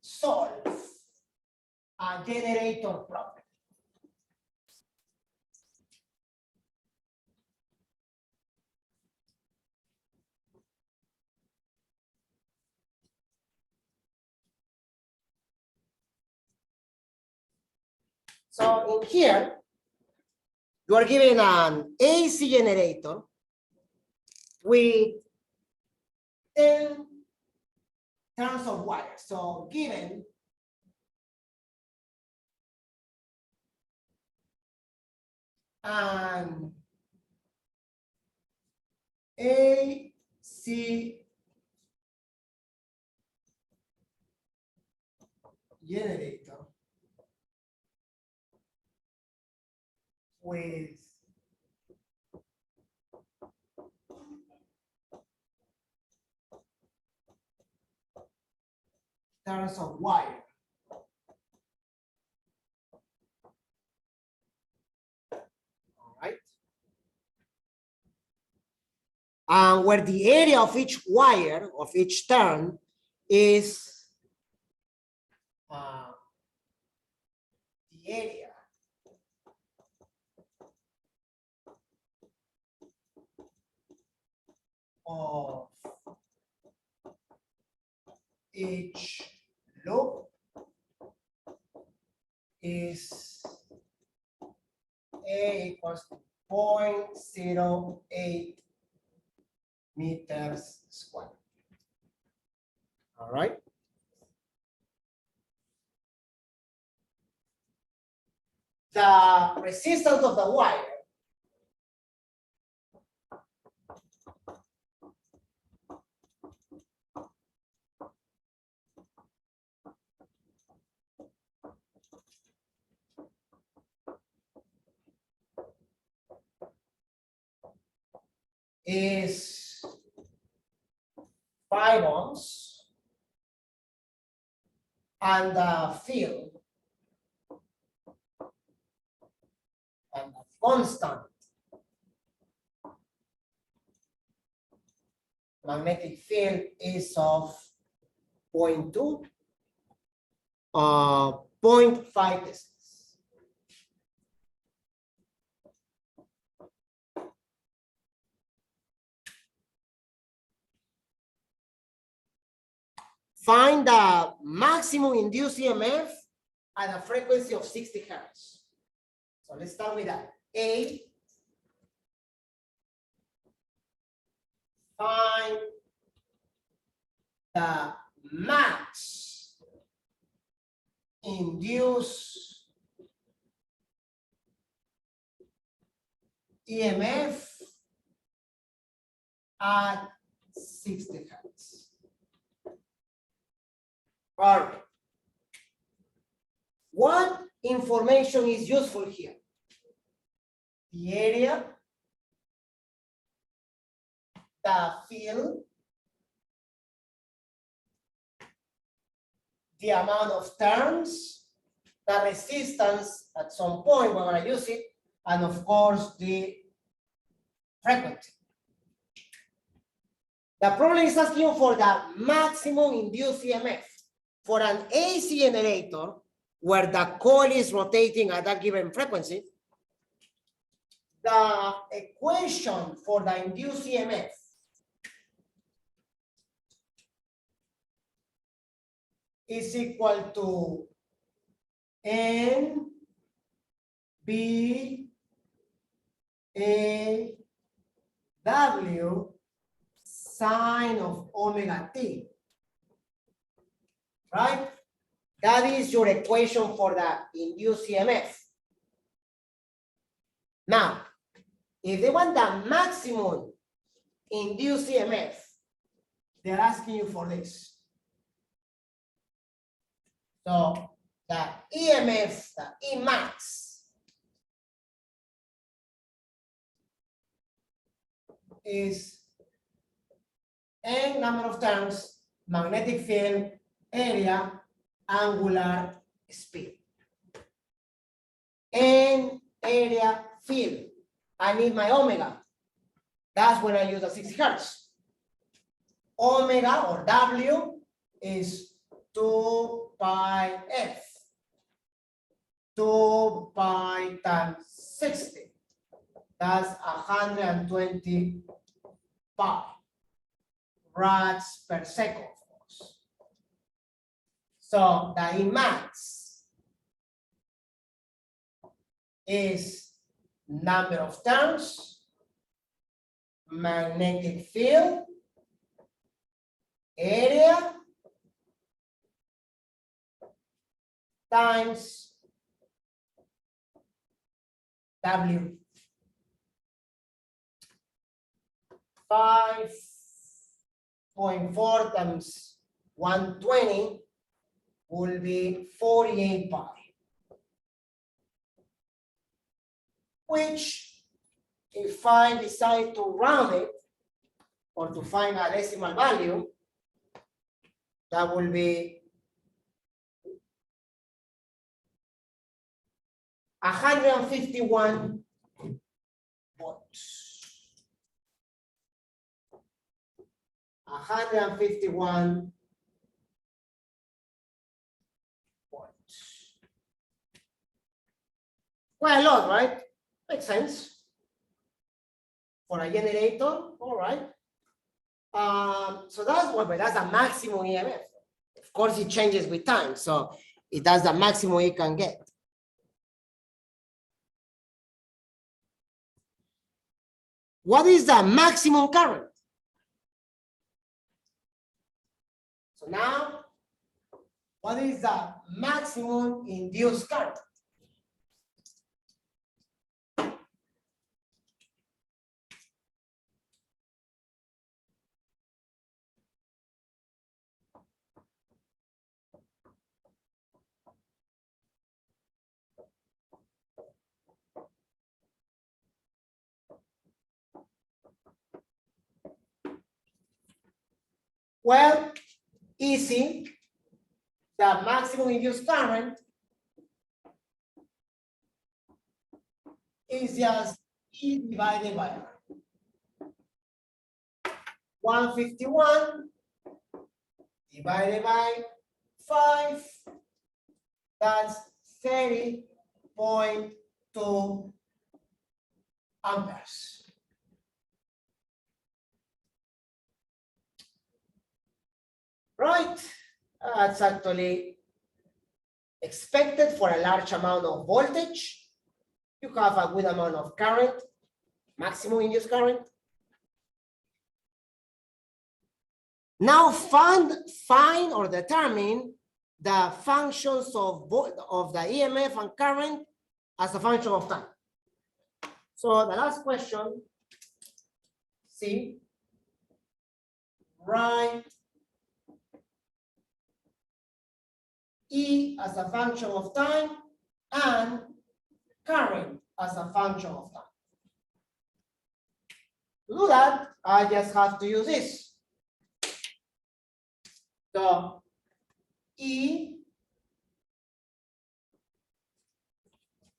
solve a generator problem? So in here, you are given an AC generator with 10 turns of wire. So given an AC generator with turns of wire. All right. Where the area of each wire, of each turn, is the area of each loop is A equals to 0.08 meters squared. All right. The resistance of the wire is 5 ohms, and the field and the constant magnetic field is of 0.2, 0.5 distance. Find the maximum induced EMF at a frequency of 60 hertz. So let's start with that. A, find the max induced EMF at 60 hertz. All right. What information is useful here? The area, the field, the amount of turns, the resistance at some point we're going to use it, and of course the frequency. The problem is asking for the maximum induced EMF for an AC generator where the coil is rotating at a given frequency. The equation for the induced EMF is equal to N B A W sine of omega t, right? That is your equation for the induced EMF. Now, if they want the maximum induced EMF, they're asking you for this. So the EMF, the Emax, is N number of turns, magnetic field, area, angular speed. N area field. I need my omega. That's when I use the 60 hertz. Omega or W is 2 pi F. 2 pi times 60. That's 120 pi rads per second, of course. So the Emax is number of turns, magnetic field, area, times W. 5.4 times 120 will be 48 pi. which if I decide to round it or to find a decimal value, that will be 151 volts. 151 volts. Quite a lot, right? Makes sense. For a generator, all right. So that's what, but that's a maximum EMF. Of course, it changes with time, so it does the maximum it can get. What is the maximum current? So now, what is the maximum induced current? Well, easy. The maximum induced current is just E divided by R. 151 divided by 5, that's 30.2 amperes. Right, that's actually expected for a large amount of voltage. You have a good amount of current, maximum induced current. Now find or determine the functions of the EMF and current as a function of time. So the last question, C, write E as a function of time and current as a function of time. To do that, I just have to use this. So E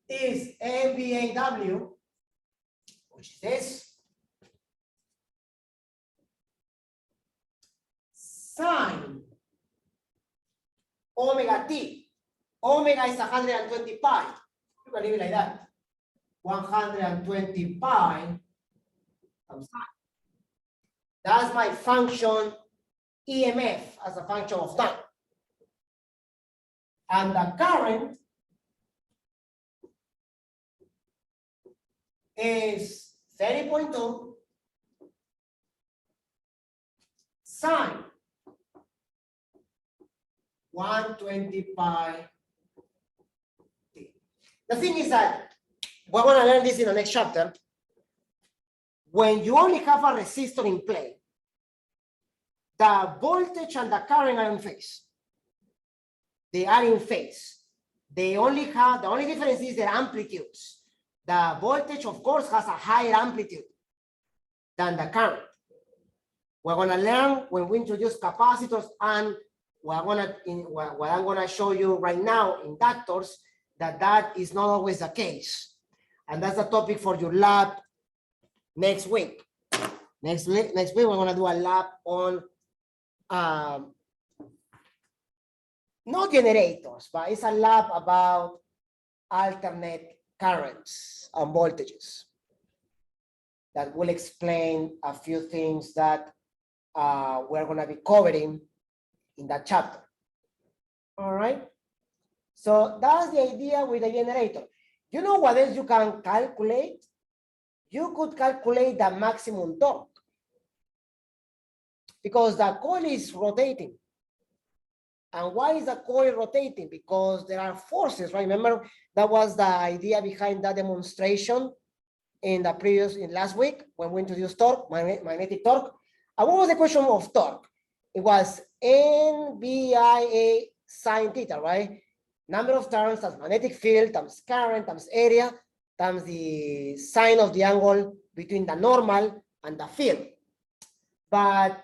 is MVAW, which is this, sine omega t. Omega is 120 pi. You can leave it like that. 120 pi times time. That's my function EMF as a function of time. And the current is 30.2 sine 120 pi t. The thing is that we're going to learn this in the next chapter. When you only have a resistor in play, the voltage and the current are in phase. They are in phase. The only difference is their amplitudes. The voltage, of course, has a higher amplitude than the current. We're going to learn when we introduce capacitors, and what I'm going to show you right now, inductors, that is not always the case. And that's the topic for your lab next week. Next week, we're going to do a lab on not generators, but it's a lab about alternate currents and voltages that will explain a few things that we're going to be covering in that chapter. All right. So that's the idea with the generator. You know what else you can calculate? You could calculate the maximum torque because the coil is rotating. And why is the coil rotating? Because there are forces, right? Remember, that was the idea behind that demonstration in last week when we introduced torque, magnetic torque. And what was the question of torque? It was NVIA sine theta, right? Number of turns times magnetic field times current times area. times the sine of the angle between the normal and the field. But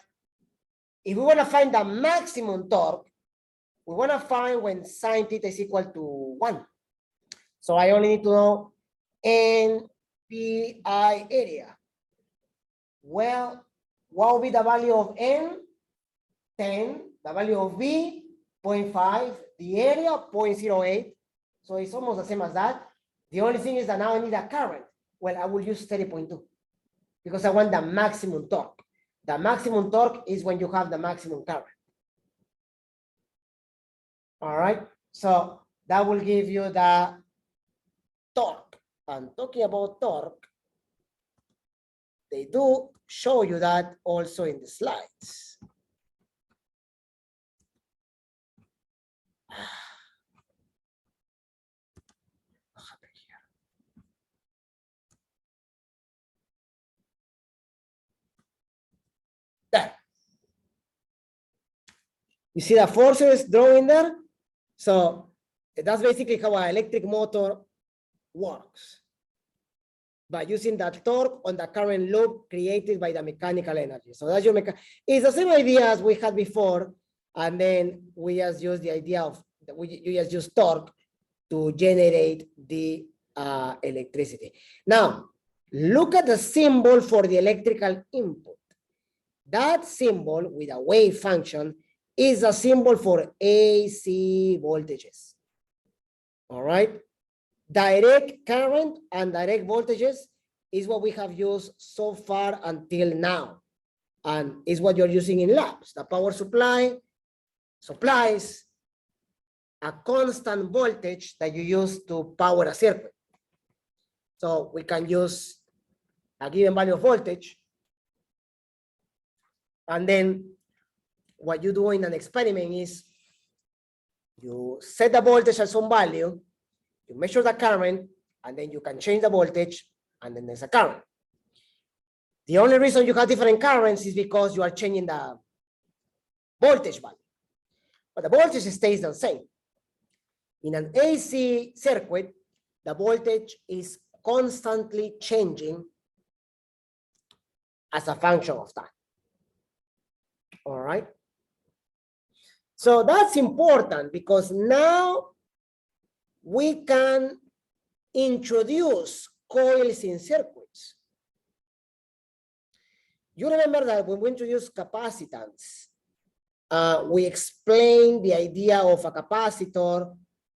if we want to find the maximum torque, we want to find when sine theta is equal to 1. So I only need to know NPI area. Well, what will be the value of N? 10. The value of B, 0.5. The area, 0.08. So it's almost the same as that. The only thing is that now I need a current. Well, I will use 30.2 because I want the maximum torque. The maximum torque is when you have the maximum current. All right, so that will give you the torque. And talking about torque, they do show you that also in the slides. What happened here? There. You see the forces drawing there? So that's basically how an electric motor works, by using that torque on the current loop created by the mechanical energy. So that's your it's the same idea as we had before, and then we just use the idea of you just use torque to generate the electricity. Now, look at the symbol for the electrical input. That symbol with a wave function is a symbol for AC voltages. All right. Direct current and direct voltages is what we have used so far until now, and is what you're using in labs. The power supply supplies a constant voltage that you use to power a circuit. So we can use a given value of voltage, and then what you do in an experiment is you set the voltage at some value, you measure the current, and then you can change the voltage, and then there's a current. The only reason you have different currents is because you are changing the voltage value, but the voltage stays the same. In an AC circuit, the voltage is constantly changing as a function of time. All right. So that's important because now we can introduce coils in circuits. You remember that when we introduced capacitance, we explained the idea of a capacitor,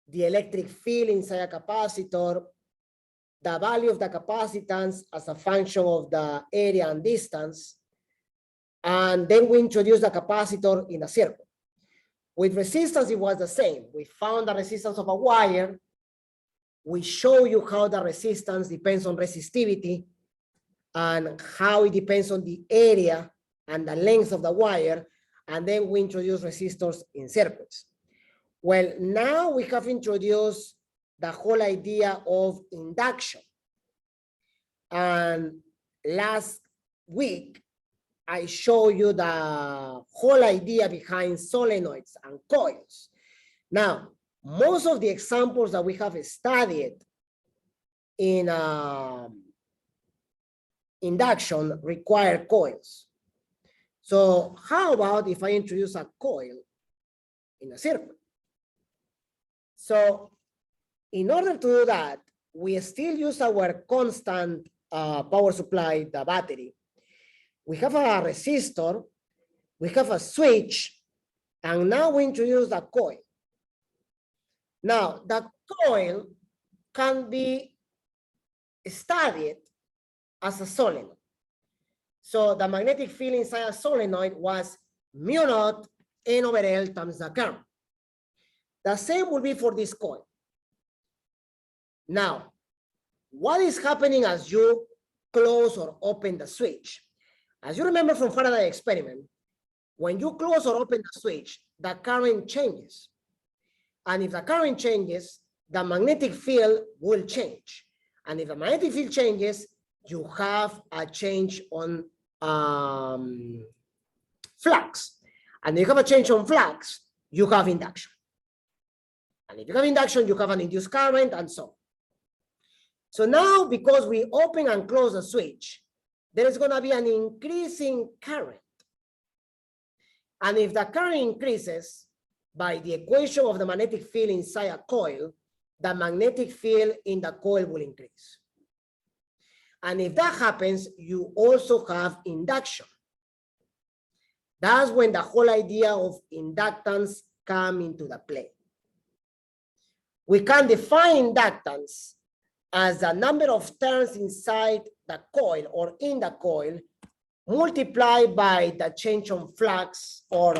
the electric field inside a capacitor, the value of the capacitance as a function of the area and distance. And then we introduced the capacitor in a circuit. With resistance, it was the same. We found the resistance of a wire. We show you how the resistance depends on resistivity and how it depends on the area and the length of the wire. And then we introduce resistors in circuits. Well, now we have introduced the whole idea of induction. And last week, I show you the whole idea behind solenoids and coils. Now, most of the examples that we have studied in induction require coils. So how about if I introduce a coil in a circuit? So in order to do that, we still use our constant power supply, the battery. We have a resistor, we have a switch, and now we introduce the coil. Now, the coil can be studied as a solenoid. So the magnetic field inside a solenoid was mu naught N over L times the current. The same will be for this coil. Now, what is happening as you close or open the switch? As you remember from Faraday experiment, when you close or open the switch, the current changes. And if the current changes, the magnetic field will change. And if the magnetic field changes, you have a change on flux. And if you have a change on flux, you have induction. And if you have induction, you have an induced current and so on. So now, because we open and close the switch, there is going to be an increasing current. And if the current increases by the equation of the magnetic field inside a coil, the magnetic field in the coil will increase. And if that happens, you also have induction. That's when the whole idea of inductance comes into the play. We can define inductance as the number of turns inside the coil or in the coil multiplied by the change on flux or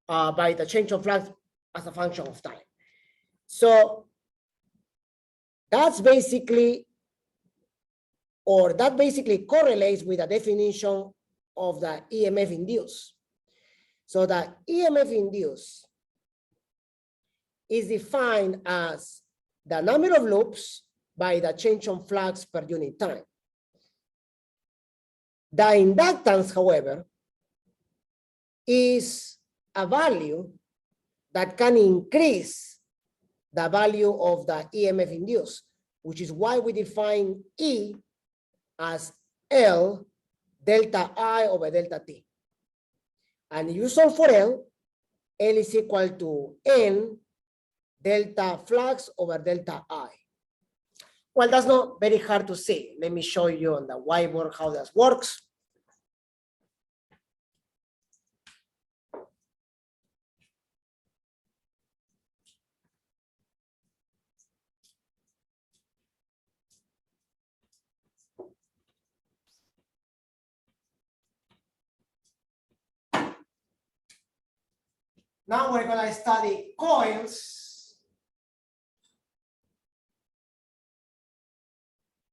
by the change of flux as a function of time. So that's basically, or that basically correlates with the definition of the EMF induced. So the EMF induced is defined as the number of loops by the change on flux per unit time. The inductance, however, is a value that can increase the value of the EMF induced, which is why we define E as L delta I over delta T. And you solve for L is equal to N delta flux over delta I. Well, that's not very hard to see. Let me show you on the whiteboard how that works. Now we're going to study coils.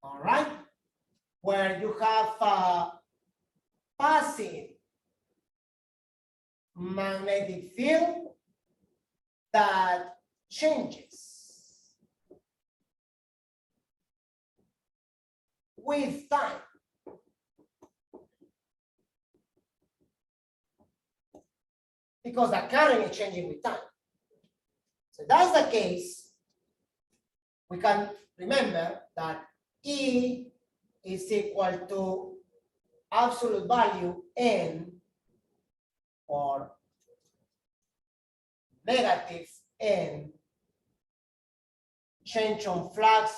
All right, where you have a passive magnetic field that changes with time. Because the current is changing with time. So that's the case. We can remember that E is equal to absolute value N or negative N change on flux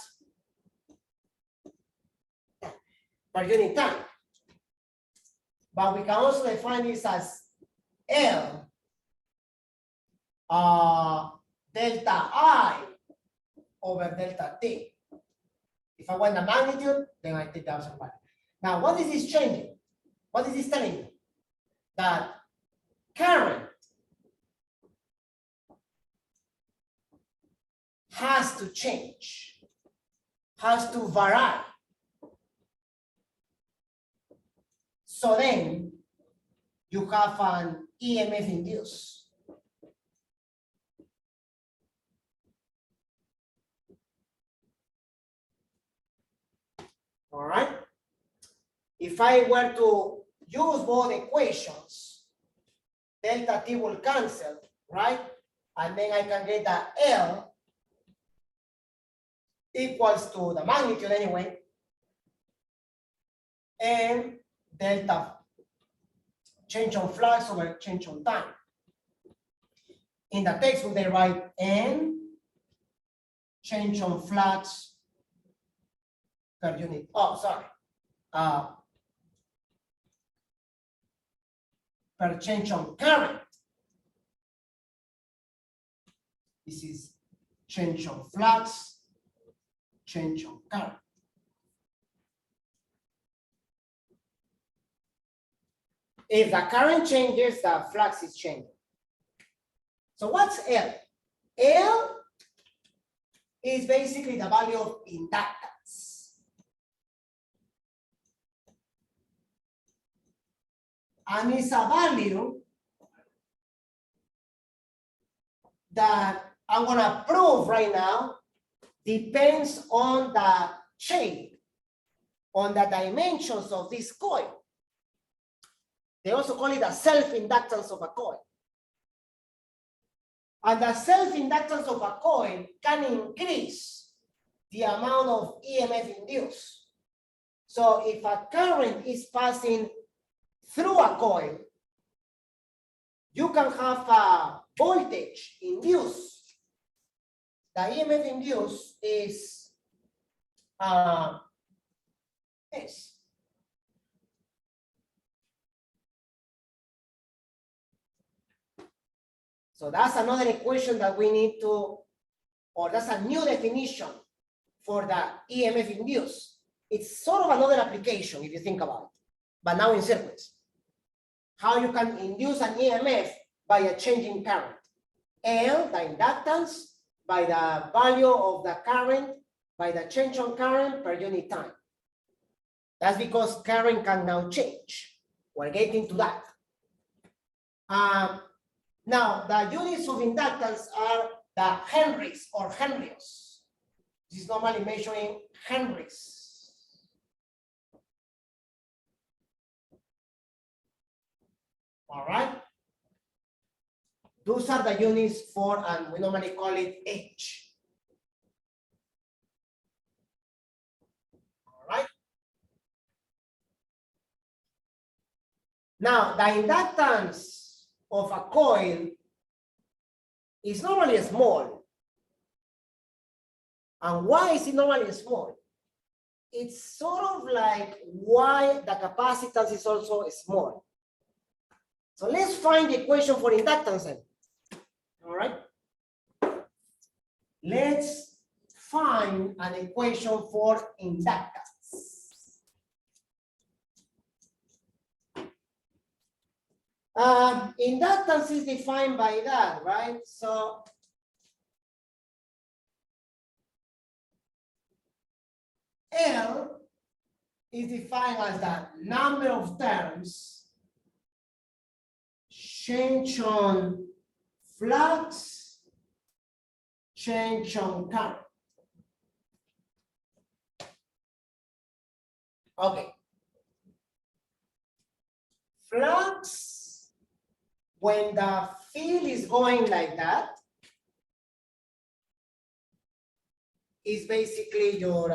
per unit time. But we can also define this as L delta I over delta T. If I want the magnitude, then I take the absolute value. Now, what is this changing? What is this telling me? That current has to change, has to vary. So then you have an EMF induced. All right. If I were to use both equations, delta T will cancel, right? And then I can get that L equals to the magnitude anyway, and delta change on flux over change on time. In the textbook, they write N change on flux per unit. Oh, sorry. Per change on current. This is change on flux, change on current. If the current changes, the flux is changing. So what's L? L is basically the value of inductance. And it's a value that I'm going to prove right now depends on the shape, on the dimensions of this coil. They also call it the self-inductance of a coil. And the self-inductance of a coil can increase the amount of EMF induced. So if a current is passing through a coil, you can have a voltage induced. The EMF induced is this. So that's another equation that we need to, or that's a new definition for the EMF induced. It's sort of another application if you think about it, but now in circuits. How you can induce an EMF by a changing current. L, the inductance, by the value of the current, by the change on current per unit time. That's because current can now change. We're getting to that. Now, the units of inductance are the henries or henrios. This is normally measuring henries. All right. Those are the units for, and we normally call it H. All right. Now, the inductance of a coil is normally small. And why is it normally small? It's sort of like why the capacitance is also small. So let's find the equation for inductance then. All right. Let's find an equation for inductance. Inductance is defined by that, right? So L is defined as the number of terms change on flux, change on current. Okay. Flux, when the field is going like that, is basically your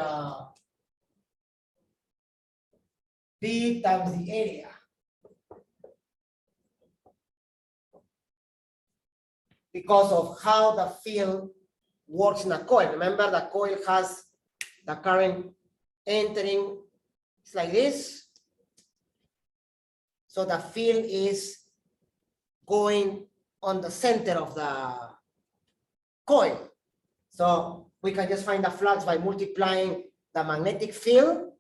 B times the area. Because of how the field works in a coil. Remember, the coil has the current entering, it's like this. So the field is going on the center of the coil. So we can just find the flux by multiplying the magnetic field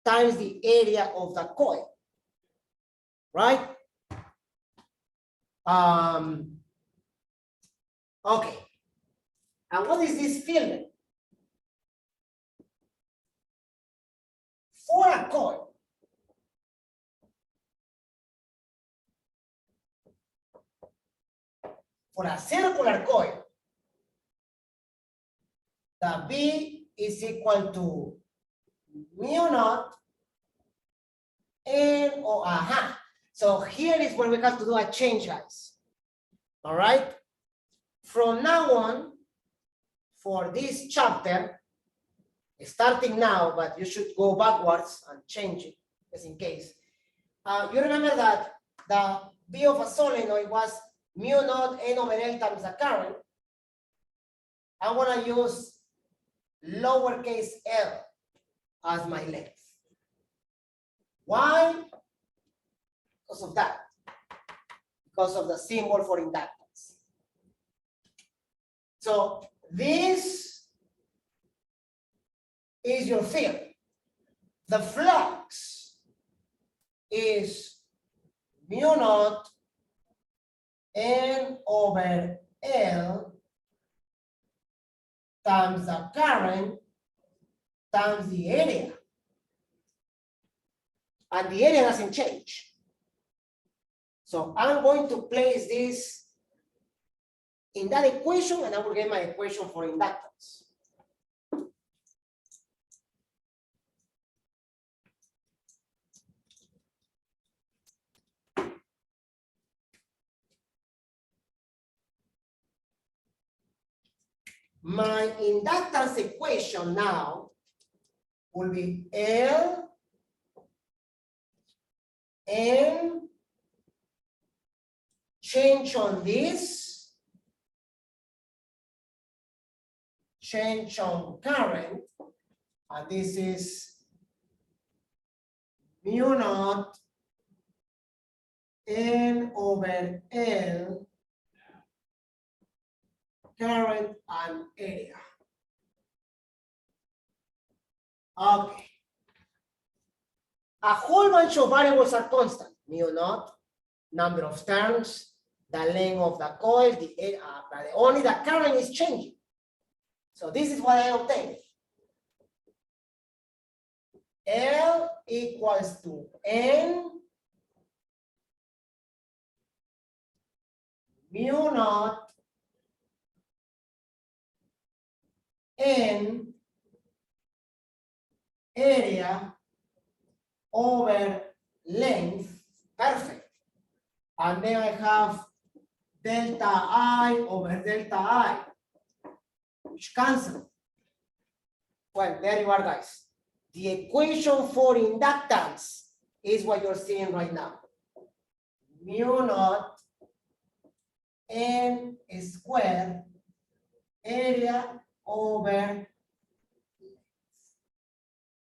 times the area of the coil, right? Okay. And what is this field? For a coil, for a circular coil, the B is equal to mu naught N O, So here is where we have to do a change, guys. All right. From now on, for this chapter, starting now, but you should go backwards and change it, just in case. You remember that the B of a solenoid was mu naught N over L times the current. I want to use lowercase l as my length. Why? Because of that. Because of the symbol for inductance. So this is your field. The flux is mu naught N over L times the current times the area. And the area doesn't change. So I'm going to place this in that equation and I will get my equation for inductance. My inductance equation now will be L and change on this, change on current, and this is mu naught N over L current and area. Okay. A whole bunch of variables are constant. Mu naught, number of turns, the length of the coil, only the current is changing. So this is what I obtained. L equals to N mu naught N area over length, perfect. And then I have delta I over delta I, which cancel. Well, there you are, guys. The equation for inductance is what you're seeing right now. Mu naught N squared area over.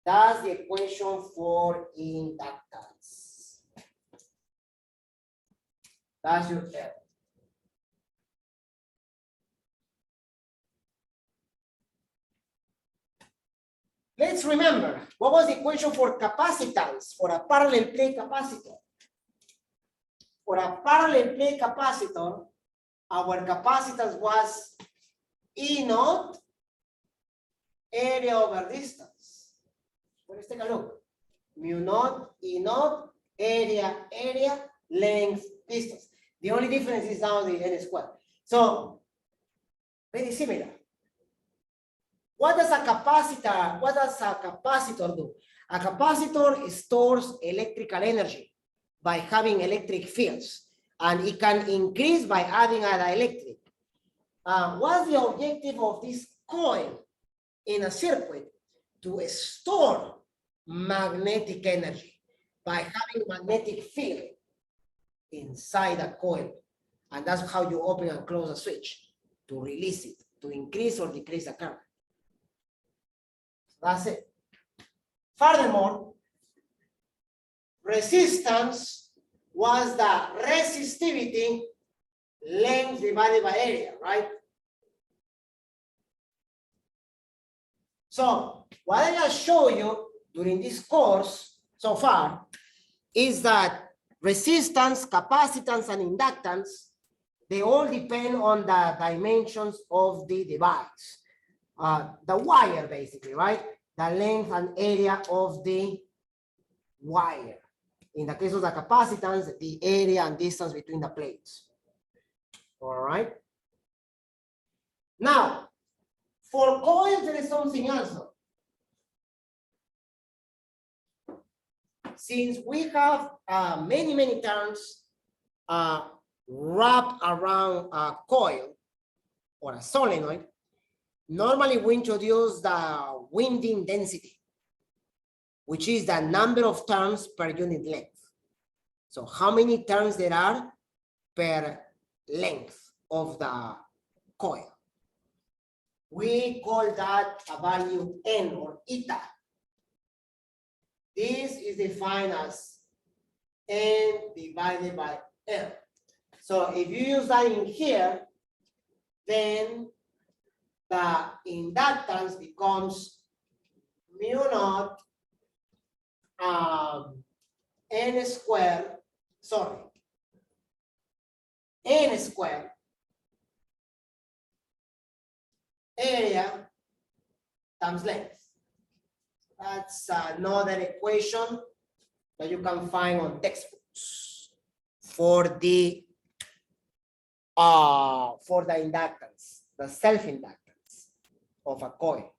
That's the equation for inductance. That's your L. Let's remember, what was the equation for capacitance for a parallel plate capacitor? For a parallel plate capacitor, our capacitance was E naught area over distance. Let's take a look. Mu naught, E naught, area, length, distance. The only difference is now the N squared. So, very similar. What does a capacitor do? A capacitor stores electrical energy by having electric fields, and it can increase by adding a dielectric. What's the objective of this coil in a circuit? To store magnetic energy by having magnetic field inside a coil. And that's how you open and close a switch, to release it, to increase or decrease the current. That's it. Furthermore, resistance was the resistivity length divided by area, right? So what I will show you during this course so far is that resistance, capacitance, and inductance, they all depend on the dimensions of the device. The wire, basically, right? The length and area of the wire. In the case of the capacitance, the area and distance between the plates. All right. Now, for coils, there is something else. Since we have many terms wrapped around a coil or a solenoid, normally we introduce the winding density, which is the number of turns per unit length. So how many turns there are per length of the coil. We call that a value N or eta. This is defined as N divided by L. So if you use that in here, then the inductance becomes mu naught N squared, N squared area times length. That's another equation that you can find on textbooks for the inductance, the self-inductance of a coil.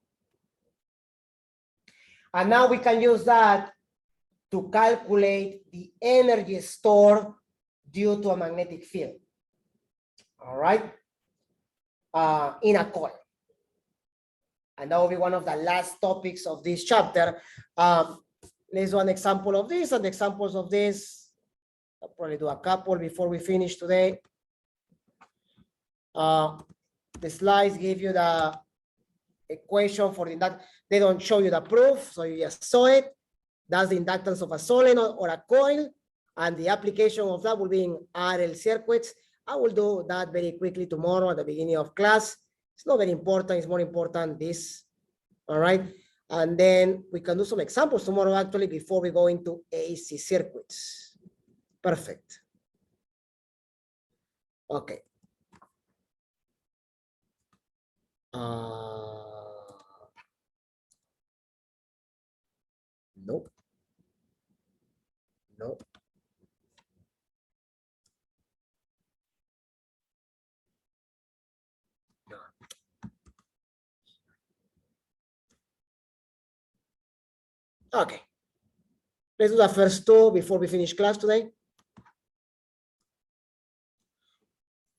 And now we can use that to calculate the energy stored due to a magnetic field. All right, in a coil. And that will be one of the last topics of this chapter. Let's do an example of this and examples of this. I'll probably do a couple before we finish today. The slides give you the equation for the inductance. They don't show you the proof, so you just saw it. That's the inductance of a solenoid or a coil, and the application of that will be in RL circuits. I will do that very quickly tomorrow at the beginning of class. It's not very important, it's more important this, all right? And then we can do some examples tomorrow actually before we go into AC circuits. Perfect. Okay. Nope. Nope. Okay. Let's do the first two before we finish class today.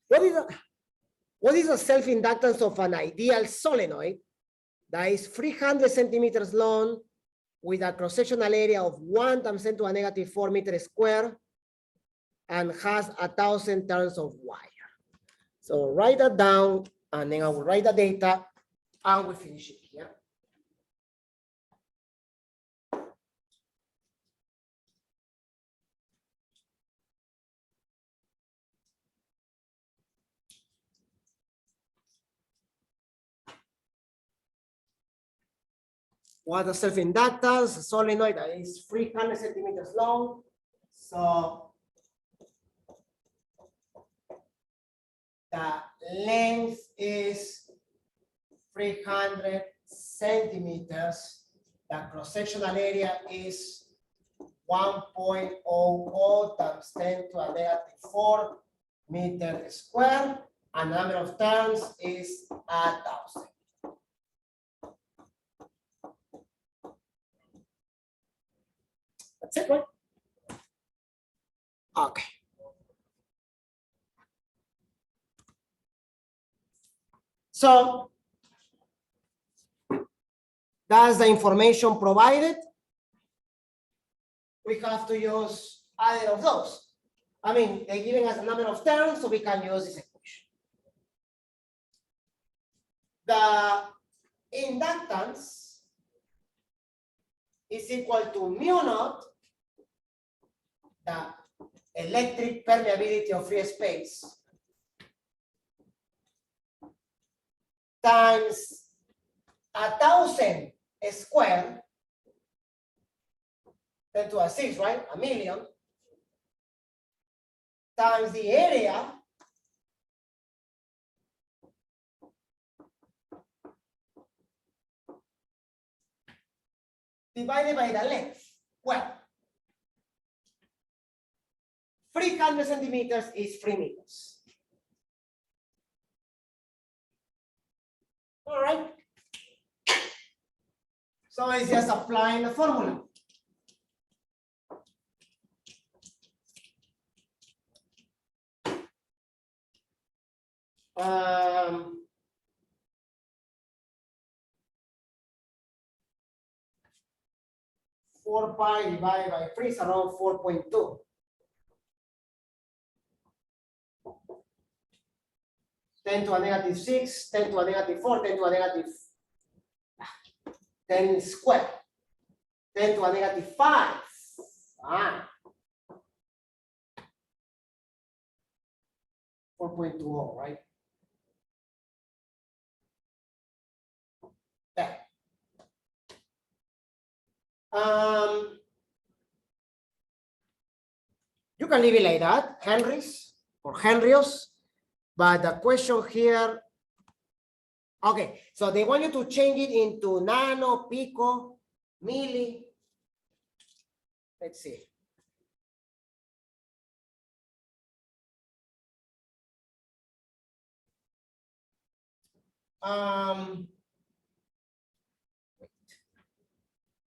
What is the self-inductance of an ideal solenoid that is 300 centimeters long with a cross-sectional area of 1 times 10 to a negative 4 meters squared and has 1,000 turns of wire? So write that down, and then I will write the data, and we finish it here. What the self-inductance, a solenoid that is 300 centimeters long. So the length is 300 centimeters. The cross-sectional area is 1.00 times 10 to a negative 4 meters squared, and the number of turns is 1,000. That's it, right? Okay. So that's the information provided. We have to use either of those. I mean, they're giving us a number of terms, so we can use this equation. The inductance is equal to mu naught, the electric permeability of free space, times 1,000 squared, 10 to a 6, right? A million, times the area divided by the length. Well, 300 centimeters is 3 meters. All right. So it's just applying the formula. Four pi divided by 3 is around 4.2. 10 to a negative 6, 10 to a negative 4, 10 to a negative 10 squared, 10 to a negative 5. 4.20, right? There. You can leave it like that, Henry's or Henrios, but the question here, okay, so they want you to change it into nano, pico, milli. Let's see.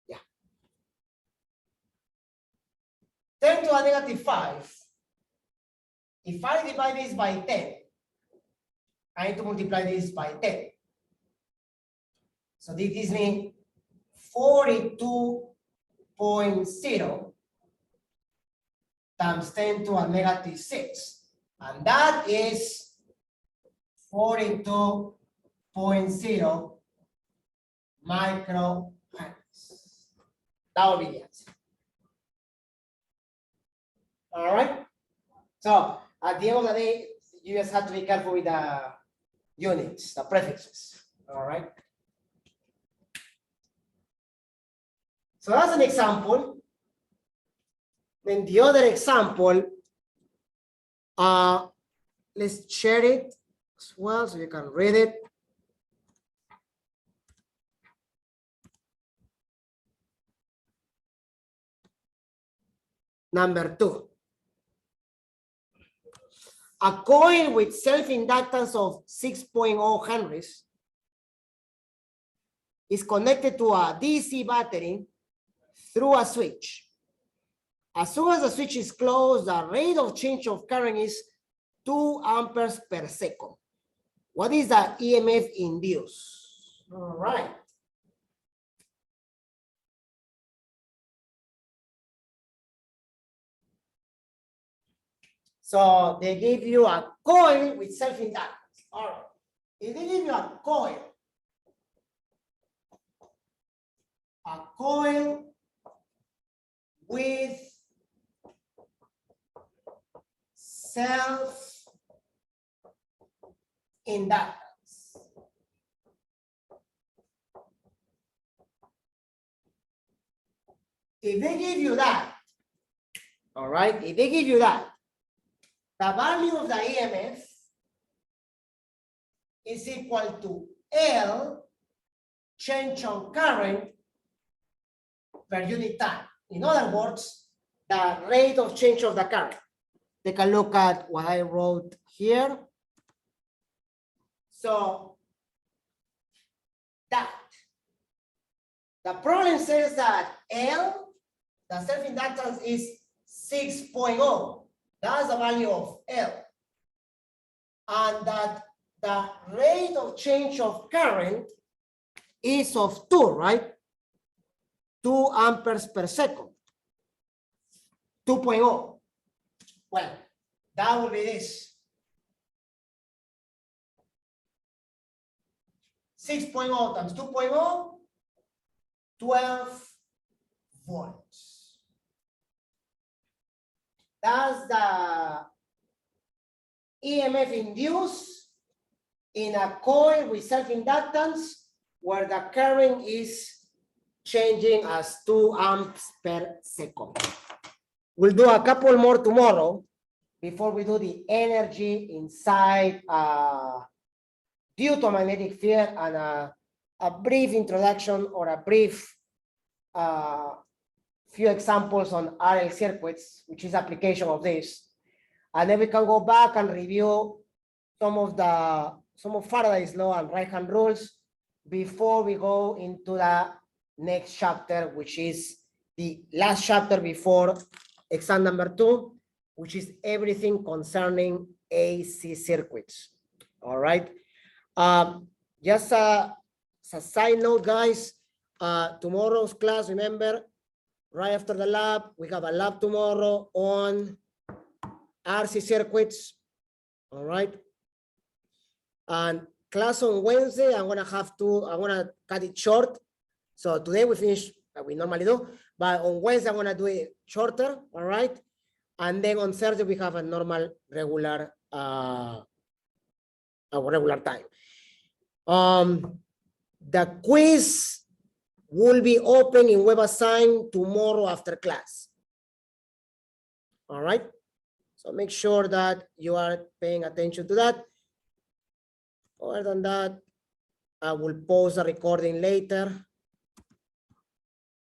Yeah. 10 to a negative 5. If I divide this by 10, I need to multiply this by 10. So this gives me 42.0 times 10 to a negative 6. And that is 42.0 microamperes. That will be the answer. All right. So at the end of the day, you just have to be careful with the units, the prefixes. All right. So that's an example. Then the other example, let's share it as well so you can read it. Number 2. A coil with self-inductance of 6.0 henries is connected to a DC battery through a switch. As soon as the switch is closed, the rate of change of current is 2 amperes per second. What is the EMF induced? All right. So they give you a coil with self-inductance. All right. If they give you a coil with self-inductance. If they give you that, all right, if they give you that, the value of the EMF is equal to L change on current per unit time. In other words, the rate of change of the current. Take a look at what I wrote here. So that the problem says that L, the self-inductance is 6.0. That's the value of L. And that the rate of change of current is of 2, right? 2 amperes per second. 2.0. Well, that will be this. 6.0 times 2.0, 12 volts. That's the EMF induced in a coil with self-inductance where the current is changing as 2 amps per second. We'll do a couple more tomorrow before we do the energy inside due to magnetic field and a brief introduction or a brief few examples on RL circuits, which is application of this. And then we can go back and review some of Faraday's law and right-hand rules before we go into the next chapter, which is the last chapter before exam number 2, which is everything concerning AC circuits. All right. Just a side note, guys, tomorrow's class, remember, right after the lab, we have a lab tomorrow on RC circuits. All right. And class on Wednesday, I'm gonna cut it short. So today we finish like we normally do, but on Wednesday I'm gonna do it shorter. All right. And then on Thursday we have a normal regular time. The quiz will be open in WebAssign tomorrow after class. All right. So make sure that you are paying attention to that. Other than that, I will post the recording later.